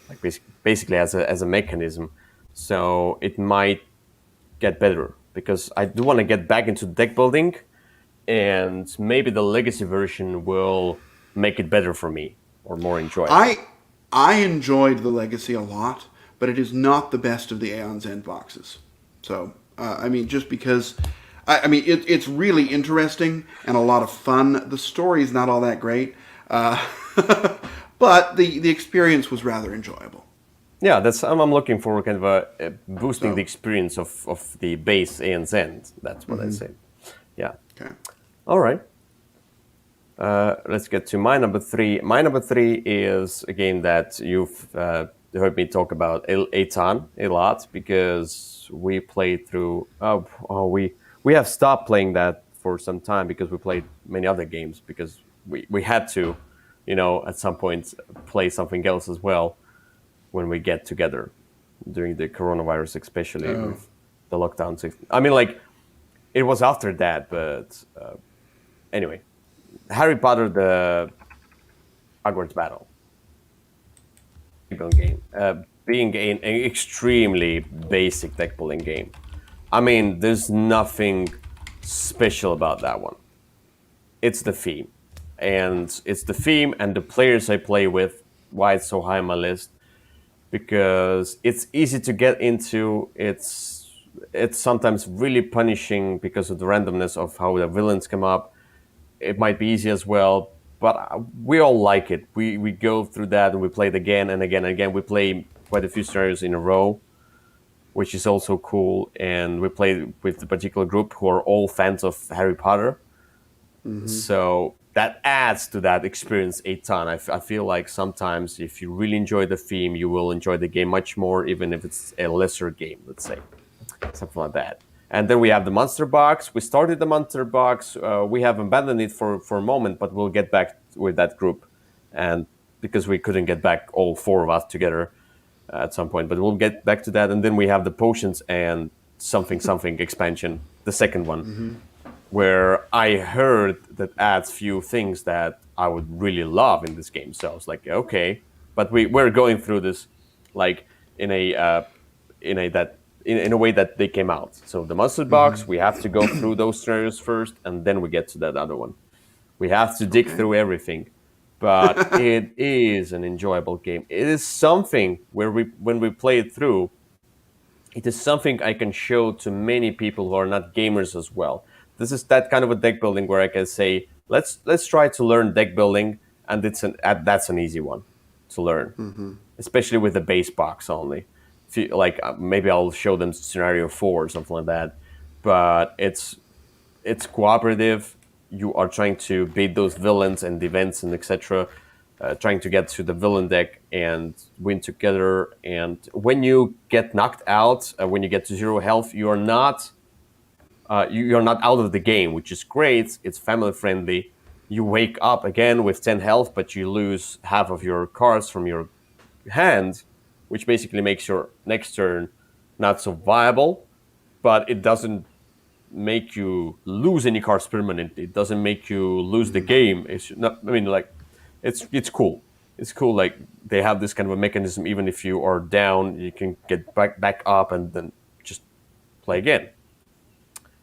like basically as a mechanism. So it might get better because I do want to get back into deck building, and maybe the legacy version will make it better for me or more enjoyable. I I enjoyed the Legacy a lot, but it is not the best of the Aeon's End boxes. So I mean, just because I mean it's really interesting and a lot of fun. The story's not all that great, uh, but the experience was rather enjoyable. Yeah, that's I'm looking for kind of a boosting the So experience of the base ANZ. That's what I say. Yeah. okay. All right. Let's get to my number three. My number three is a game that you've heard me talk about Eitan a lot because we played through. We have stopped playing that for some time because we played many other games because we had to, at some point play something else as well when we get together during the coronavirus, especially Oh, with the lockdowns. I mean, like it was after that, but anyway, Harry Potter, the Hogwarts Battle game, being an extremely basic deck building game. I mean, there's nothing special about that one. It's the theme, and the players I play with. Why it's so high on my list? Because it's easy to get into. It's sometimes really punishing because of the randomness of how the villains come up. It might be easy as well, but we all like it. We go through that and we play it again and again and again. We play quite a few scenarios in a row, which is also cool. And we play with a particular group who are all fans of Harry Potter. So that adds to that experience a ton. I feel like sometimes if you really enjoy the theme, you will enjoy the game much more, even if it's a lesser game, let's say something like that. And then we have the monster box. We started the monster box. We have abandoned it for a moment, but we'll get back with that group, and because we couldn't get back all four of us together at some point, but we'll get back to that. And then we have the potions and something something expansion, the second one, where I heard that adds few things that I would really love in this game. So I was like, okay, but we're going through this like in a in a that in a way that they came out. So the monster box, we have to go through those scenarios first, and then we get to that other one. We have to dig Okay. through everything, but it is an enjoyable game. It is something where when we play it through, it is something I can show to many people who are not gamers as well. This is that kind of a deck building where I can say, let's try to learn deck building, and that's an easy one to learn, especially with the base box only. If you, like maybe I'll show them scenario 4 or something like that, but it's cooperative. You are trying to beat those villains and events and etc. Trying to get to the villain deck and win together. And when you get knocked out, when you get to 0 health, you're not out of the game, which is great. It's family friendly. You wake up again with 10 health, but you lose half of your cards from your hand, which basically makes your next turn not so viable. But it doesn't make you lose any cards permanently. It doesn't make you lose the game. It's not. I mean, like, it's cool. It's cool. Like they have this kind of a mechanism. Even if you are down, you can get back up and then just play again.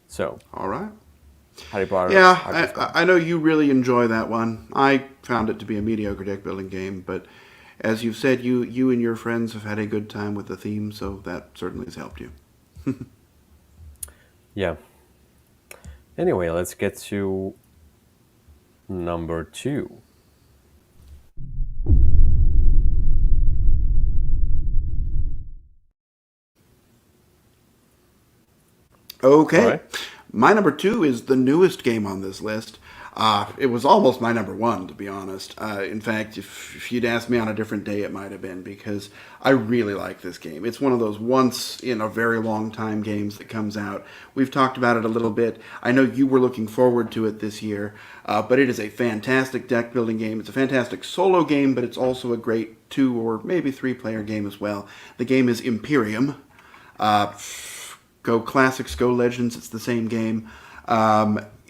So All right. Harry Potter, Yeah, Hogwarts Battle. I know you really enjoy that one. I found it to be a mediocre deck building game, but as you've said, you and your friends have had a good time with the theme, so that certainly has helped you. Yeah. Anyway, let's get to number two. All Okay. right. My number two is the newest game on this list. It was almost my number one, to be honest. In fact, if you'd asked me on a different day, it might have been because I really like this game. It's one of those once in a very long time games that comes out. We've talked about it a little bit. I know you were looking forward to it this year, but it is a fantastic deck building game. It's a fantastic solo game, but it's also a great 2 or maybe 3 player game as well. The game is Imperium. Uh, Go Classics, Go Legends, it's the same game.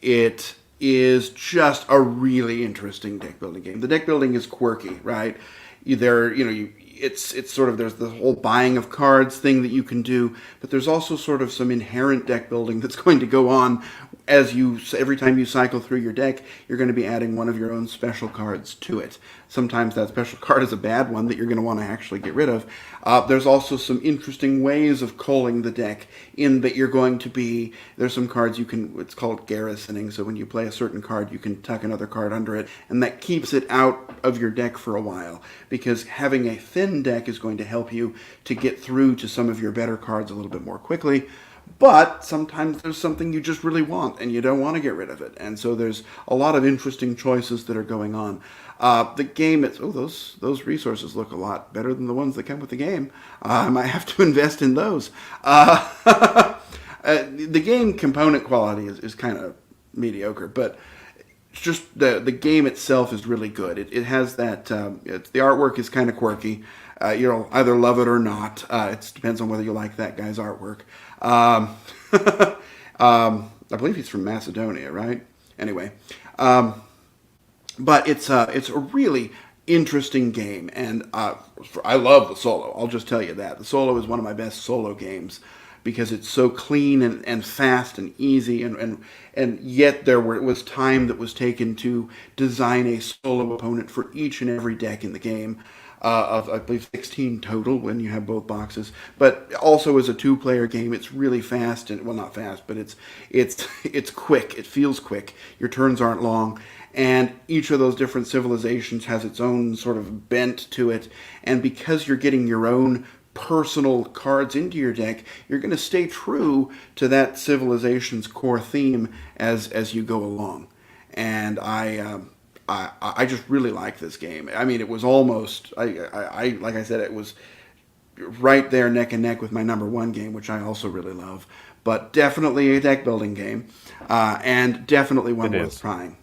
It is just a really interesting deck building game. The deck building is quirky, right? It's sort of, there's the whole buying of cards thing that you can do, but there's also sort of some inherent deck building that's going to go on as you, every time you cycle through your deck, you're going to be adding one of your own special cards to it. Sometimes that special card is a bad one that you're going to want to actually get rid of. There's also some interesting ways of culling the deck in that you're going to be, there's some cards you can, it's called garrisoning, so when you play a certain card, you can tuck another card under it, and that keeps it out of your deck for a while, because having a thin deck is going to help you to get through to some of your better cards a little bit more quickly. But sometimes there's something you just really want and you don't want to get rid of it. And so there's a lot of interesting choices that are going on. The game, those resources look a lot better than the ones that come with the game. I might have to invest in those. The game component quality is kind of mediocre, but it's just the game itself is really good. It has that, the artwork is kind of quirky. You'll either love it or not. It depends on whether you like that guy's artwork. I believe he's from Macedonia, right? Anyway, but it's a really interesting game, and I love the solo. I'll just tell you that the solo is one of my best solo games because it's so clean and fast and easy, and yet was time that was taken to design a solo opponent for each and every deck in the game. Of I believe 16 total when you have both boxes, but also as a two-player game, it's really fast and, well, not fast, but it's quick. It feels quick. Your turns aren't long, and each of those different civilizations has its own sort of bent to it. And because you're getting your own personal cards into your deck, you're going to stay true to that civilization's core theme as you go along. And I just really like this game. I mean, it was almost, I like I said, it was right there neck and neck with my number one game, which I also really love. But definitely a deck building game, and definitely one worth trying.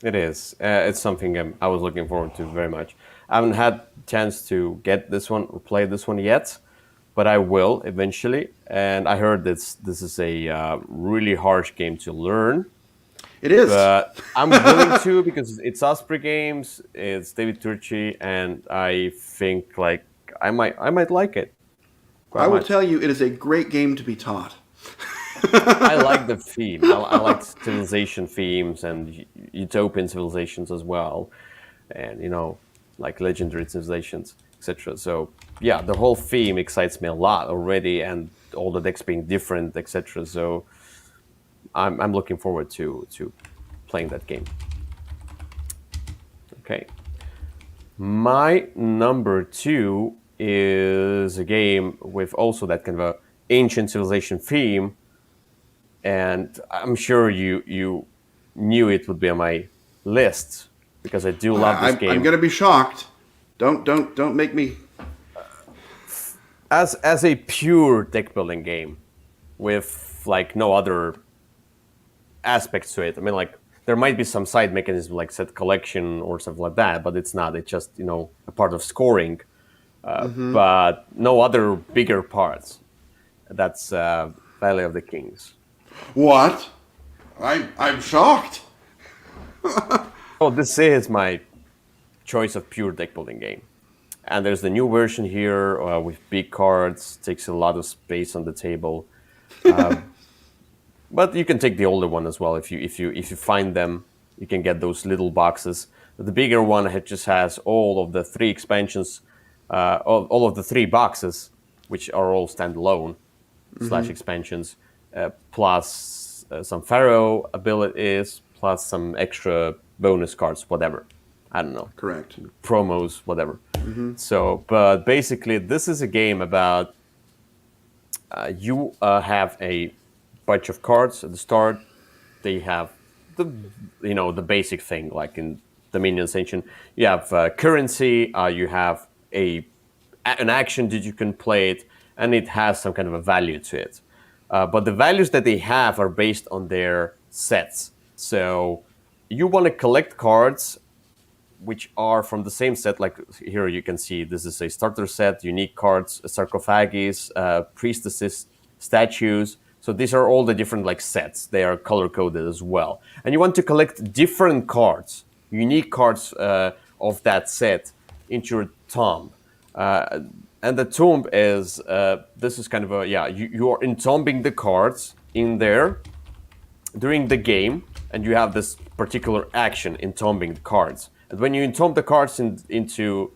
It is. It's something I was looking forward to very much. I haven't had chance to get this one or play this one yet, but I will eventually. And I heard this is a really harsh game to learn. It is. But I'm willing to because it's Osprey Games, it's David Turchi, and I think like I might like it I quite will much. tell you, it is a great game to be taught. I like the theme. I like civilization themes and utopian civilizations as well, and like legendary civilizations, etc. So yeah, the whole theme excites me a lot already, and all the decks being different, etc. So I'm looking forward to playing that game. Okay, my number two is a game with also that kind of a ancient civilization theme, and I'm sure you knew it would be on my list because I do love this I'm game. going to be shocked. Don't make me. As a pure deck building game with like no other aspects to it. I mean, like there might be some side mechanism like set collection or something like that, but it's not. It's just a part of scoring, but no other bigger parts. That's Valley of the Kings. What? I'm shocked. Oh, this is my choice of pure deck building game. And there's the new version here with big cards, takes a lot of space on the table. But you can take the older one as well if you find them. You can get those little boxes. The bigger one just has all of the three expansions, all of the three boxes, which are all standalone slash expansions, plus some Pharaoh abilities, plus some extra bonus cards, whatever. I don't know. Correct. Promos, whatever. So, but basically, this is a game about you have a bunch of cards at the start. They have the basic thing like in Dominion Ancient. You have currency. You have an action that you can play it, and it has some kind of a value to it. But the values that they have are based on their sets. So you want to collect cards which are from the same set. Like here you can see this is a starter set, unique cards, sarcophagus, priestesses, statues. So these are all the different like sets. They are color coded as well, and you want to collect different cards, unique cards of that set into your tomb. And the tomb is this is kind of a you are entombing the cards in there during the game, and you have this particular action entombing the cards. And when you entomb the cards into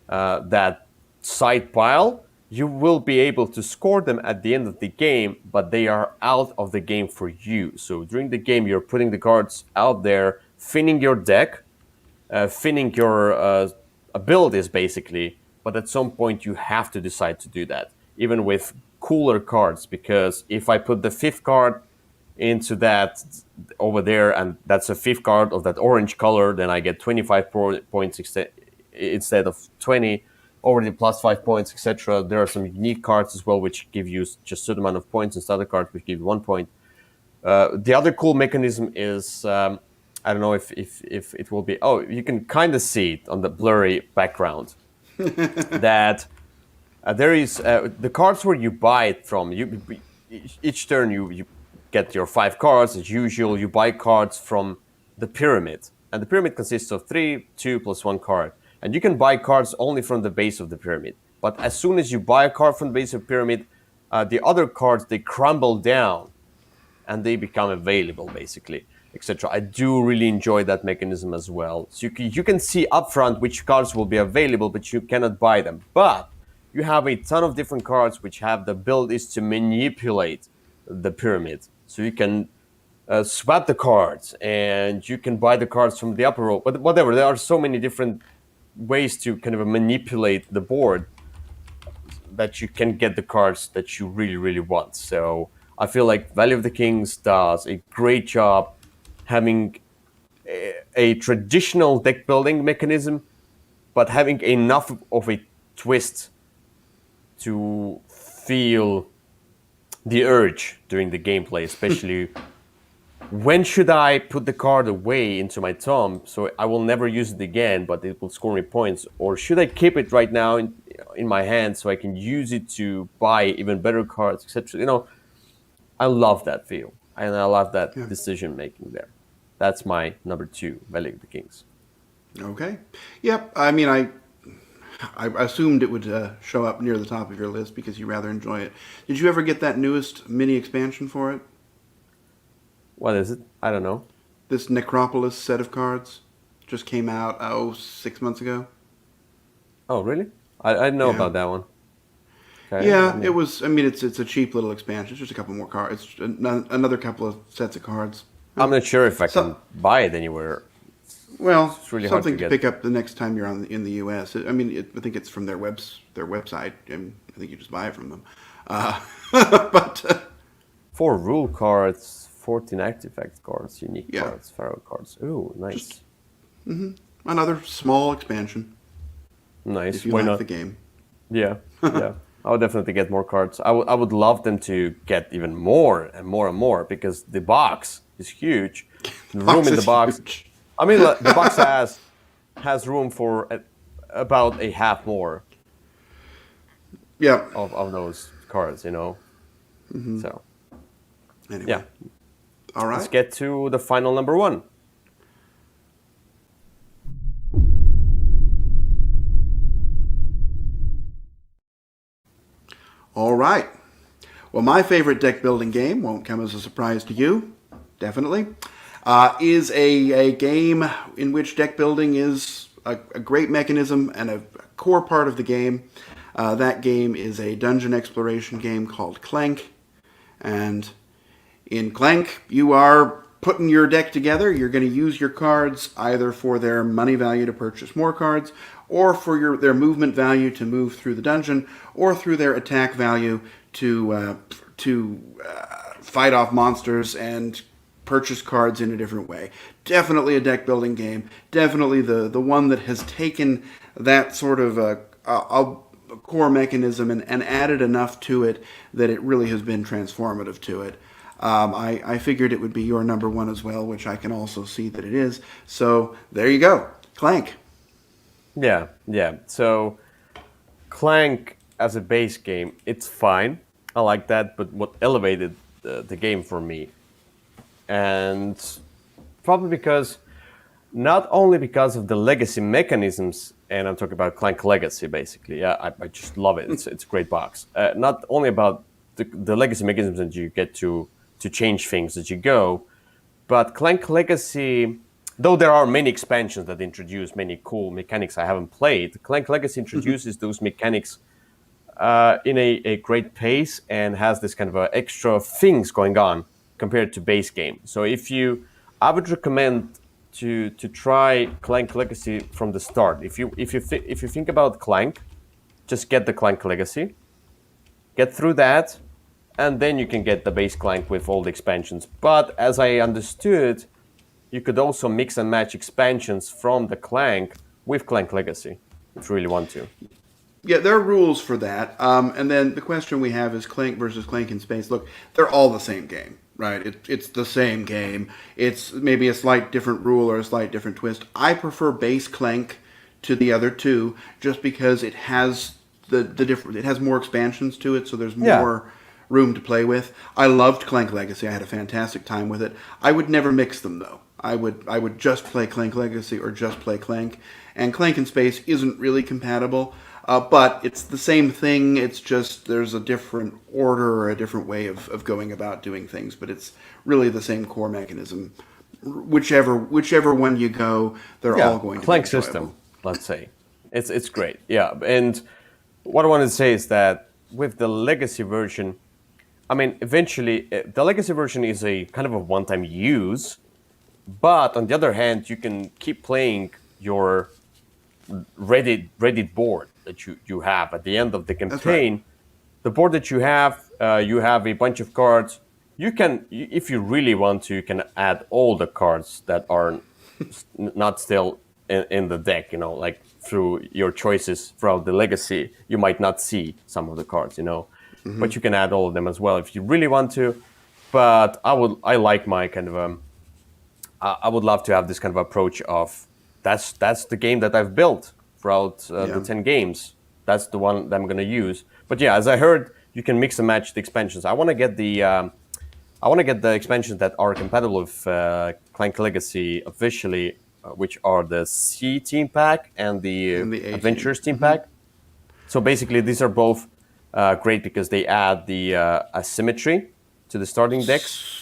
that side pile, you will be able to score them at the end of the game, but they are out of the game for you. So during the game, you're putting the cards out there, thinning your deck, thinning your abilities basically, but at some point you have to decide to do that, even with cooler cards, because if I put the fifth card into that over there, and that's a fifth card of that orange color, then I get 25 points instead of 20, already plus 5 points, etc. There are some unique cards as well, which give you just a certain amount of points, and other cards which give you 1 point. The other cool mechanism is, I don't know if it will be, oh, you can kind of see it on the blurry background, that there is the cards where you buy it from. Each turn you get your 5 cards. As usual, you buy cards from the pyramid. And the pyramid consists of 3, 2 plus 1 card. And you can buy cards only from the base of the pyramid. But as soon as you buy a card from the base of the pyramid, the other cards, they crumble down and they become available, basically, etc. I do really enjoy that mechanism as well. So you can see upfront which cards will be available, but you cannot buy them. But you have a ton of different cards which have the abilities to manipulate the pyramid. So you can swap the cards, and you can buy the cards from the upper row. But whatever, there are so many different ways to kind of manipulate the board that you can get the cards that you really, really want. So I feel like Valley of the Kings does a great job having a traditional deck building mechanism, but having enough of a twist to feel the urge during the gameplay, especially when should I put the card away into my tomb so I will never use it again, but it will score me points, or should I keep it right now in my hand so I can use it to buy even better cards, etc. I love that feel, and I love that decision making there. That's my number 2, Valley of the Kings. Okay. Yep. I mean, I assumed it would show up near the top of your list because you rather enjoy it. Did you ever get that newest mini expansion for it? What is it? I don't know. This Necropolis set of cards just came out 6 months ago. Oh, really? I didn't know about that one. Okay. Yeah, it was. I mean, it's a cheap little expansion. It's just a couple more cards. It's another couple of sets of cards. I'm not sure if I can buy it anywhere. Well, it's really something hard to pick up the next time you're in the U.S. I mean, I think it's from their website, and I think you just buy it from them. But 4 rule cards, 14 artifact cards, unique cards, pharaoh cards. Ooh, nice. Another small expansion. Nice. If you Why like not? the game. Yeah, yeah. I would definitely get more cards. I would love them to get even more and more and more, because the box is huge. The room in the box. Huge. I mean, the box has room for about a half more. Yeah. Of those cards, So Anyway. yeah. All right. Let's get to the final number 1. All right. Well, my favorite deck building game won't come as a surprise to you, definitely. Is a game in which deck building is a great mechanism and a core part of the game. That game is a dungeon exploration game called Clank. And in Clank, you are putting your deck together. You're going to use your cards either for their money value to purchase more cards, or for their movement value to move through the dungeon, or through their attack value to fight off monsters and purchase cards in a different way. Definitely a deck building game. Definitely the one that has taken that sort of a core mechanism and added enough to it that it really has been transformative to it. I figured it would be your number 1 as well, which I can also see that it is. So there you go. Clank. Yeah. So Clank as a base game, it's fine. I like that, but what elevated the game for me, and probably because not only because of the legacy mechanisms, and I'm talking about Clank Legacy basically. Yeah, I just love it. It's a great box. Not only about the legacy mechanisms that you get to change things as you go, but Clank Legacy, though there are many expansions that introduce many cool mechanics I haven't played, Clank Legacy introduces those mechanics in a great pace and has this kind of extra things going on compared to base game. So I would recommend to try Clank Legacy from the start. If you think about Clank, just get the Clank Legacy, get through that, and then you can get the base Clank with all the expansions. But as I understood, you could also mix and match expansions from the Clank with Clank Legacy if you really want to. Yeah, there are rules for that. And then the question we have is Clank versus Clank in Space. Look, they're all the same game, right? It's the same game. It's maybe a slight different rule or a slight different twist. I prefer base Clank to the other two just because it has the different. It has more expansions to it, so there's more room to play with. I loved Clank Legacy. I had a fantastic time with it. I would never mix them though. I would just play Clank Legacy or just play Clank. And Clank in Space isn't really compatible. But it's the same thing. It's just there's a different order or a different way of going about doing things. But it's really the same core mechanism. Whichever one you go, they're all going to Clank be system, let's say. It's great. Yeah. And what I wanted to say is that with the legacy version, I mean, eventually the legacy version is a kind of a one-time use. But on the other hand, you can keep playing your ready board that you have at the end of the campaign. Right. The board that you have a bunch of cards. You can, if you really want to, you can add all the cards that are not still in the deck. Like through your choices throughout the legacy, you might not see some of the cards. But you can add all of them as well if you really want to. But I like my kind of I would love to have this kind of approach of that's the game that I've built throughout the 10 games. That's the one that I'm going to use. But yeah, as I heard, you can mix and match the expansions. I want to get the expansions that are compatible with Clank Legacy officially, which are the C team pack and the Adventures team pack. So basically, these are both great because they add the asymmetry to the starting decks.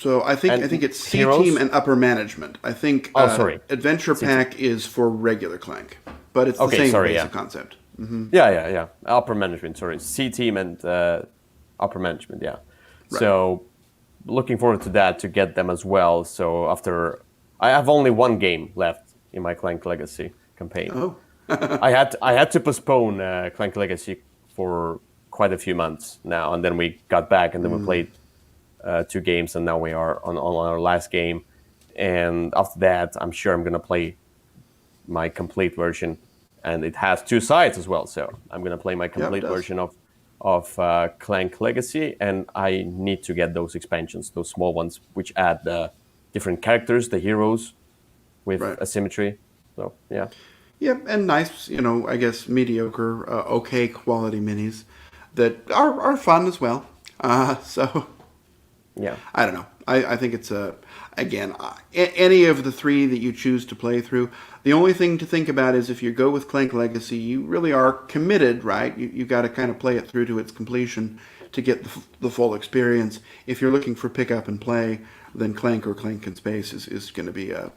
So I think it's C heroes? Team and Upper Management. I think Adventure Pack is for regular Clank, but it's the same basic concept. Yeah. Upper Management, sorry. C Team and Upper Management, yeah. Right. So looking forward to that, to get them as well. So I have only one game left in my Clank Legacy campaign. Oh. I had to postpone Clank Legacy for quite a few months now, and then we got back and then we played 2 games, and now we are on our last game. And after that, I'm sure I'm going to play my complete version. And it has 2 sides as well, so I'm going to play my complete version of Clank Legacy. And I need to get those expansions, those small ones, which add the different characters, the heroes, with asymmetry. So, yeah. Yep, and nice, I guess mediocre, okay quality minis that are fun as well. So... Yeah, I don't know. I think it's any of the 3 that you choose to play through. The only thing to think about is if you go with Clank Legacy, you really are committed, right? You got to kind of play it through to its completion to get the full experience. If you're looking for pick up and play, then Clank or Clank in Space is going to be a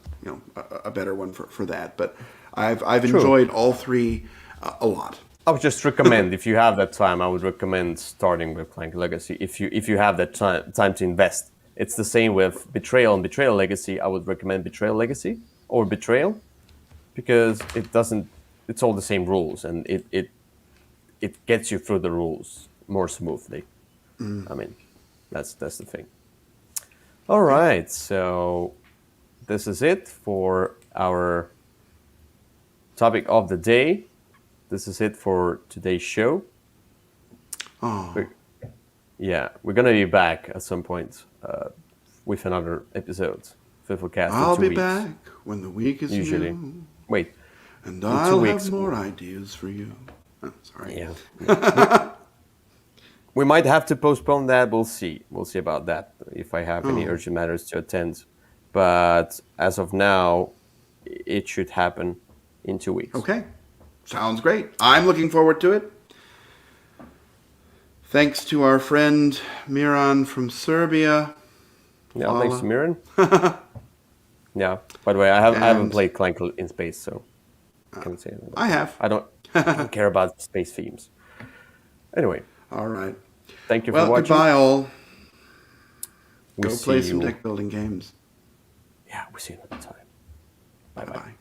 better one for that. But I've enjoyed all 3 a lot. I would just recommend, if you have that time, I would recommend starting with Clank Legacy. If you have that time to invest. It's the same with Betrayal and Betrayal Legacy. I would recommend Betrayal Legacy or Betrayal because it's all the same rules, and it gets you through the rules more smoothly. I mean, that's the thing. All right, so this is it for our topic of the day. This is it for today's show. We're going to be back at some point with another episode. I'll be back when the week is usually. New. Wait. And I'll have more ideas for you. Oh, sorry. Yeah. we might have to postpone that. We'll see. We'll see about that if I have any Oh, urgent matters to attend. But as of now, it should happen in 2 weeks. okay. Sounds great. I'm looking forward to it. Thanks to our friend Miran from Serbia. Yeah, thanks to Lala. Miran. Yeah. By the way, I haven't And played Clank in space, so I can't say anything about I that. have. I don't care about space themes. Anyway, All right. thank you for Well, watching. goodbye, all. We Go see play some you. deck building games. Yeah, we see you another time. Bye Bye bye. bye.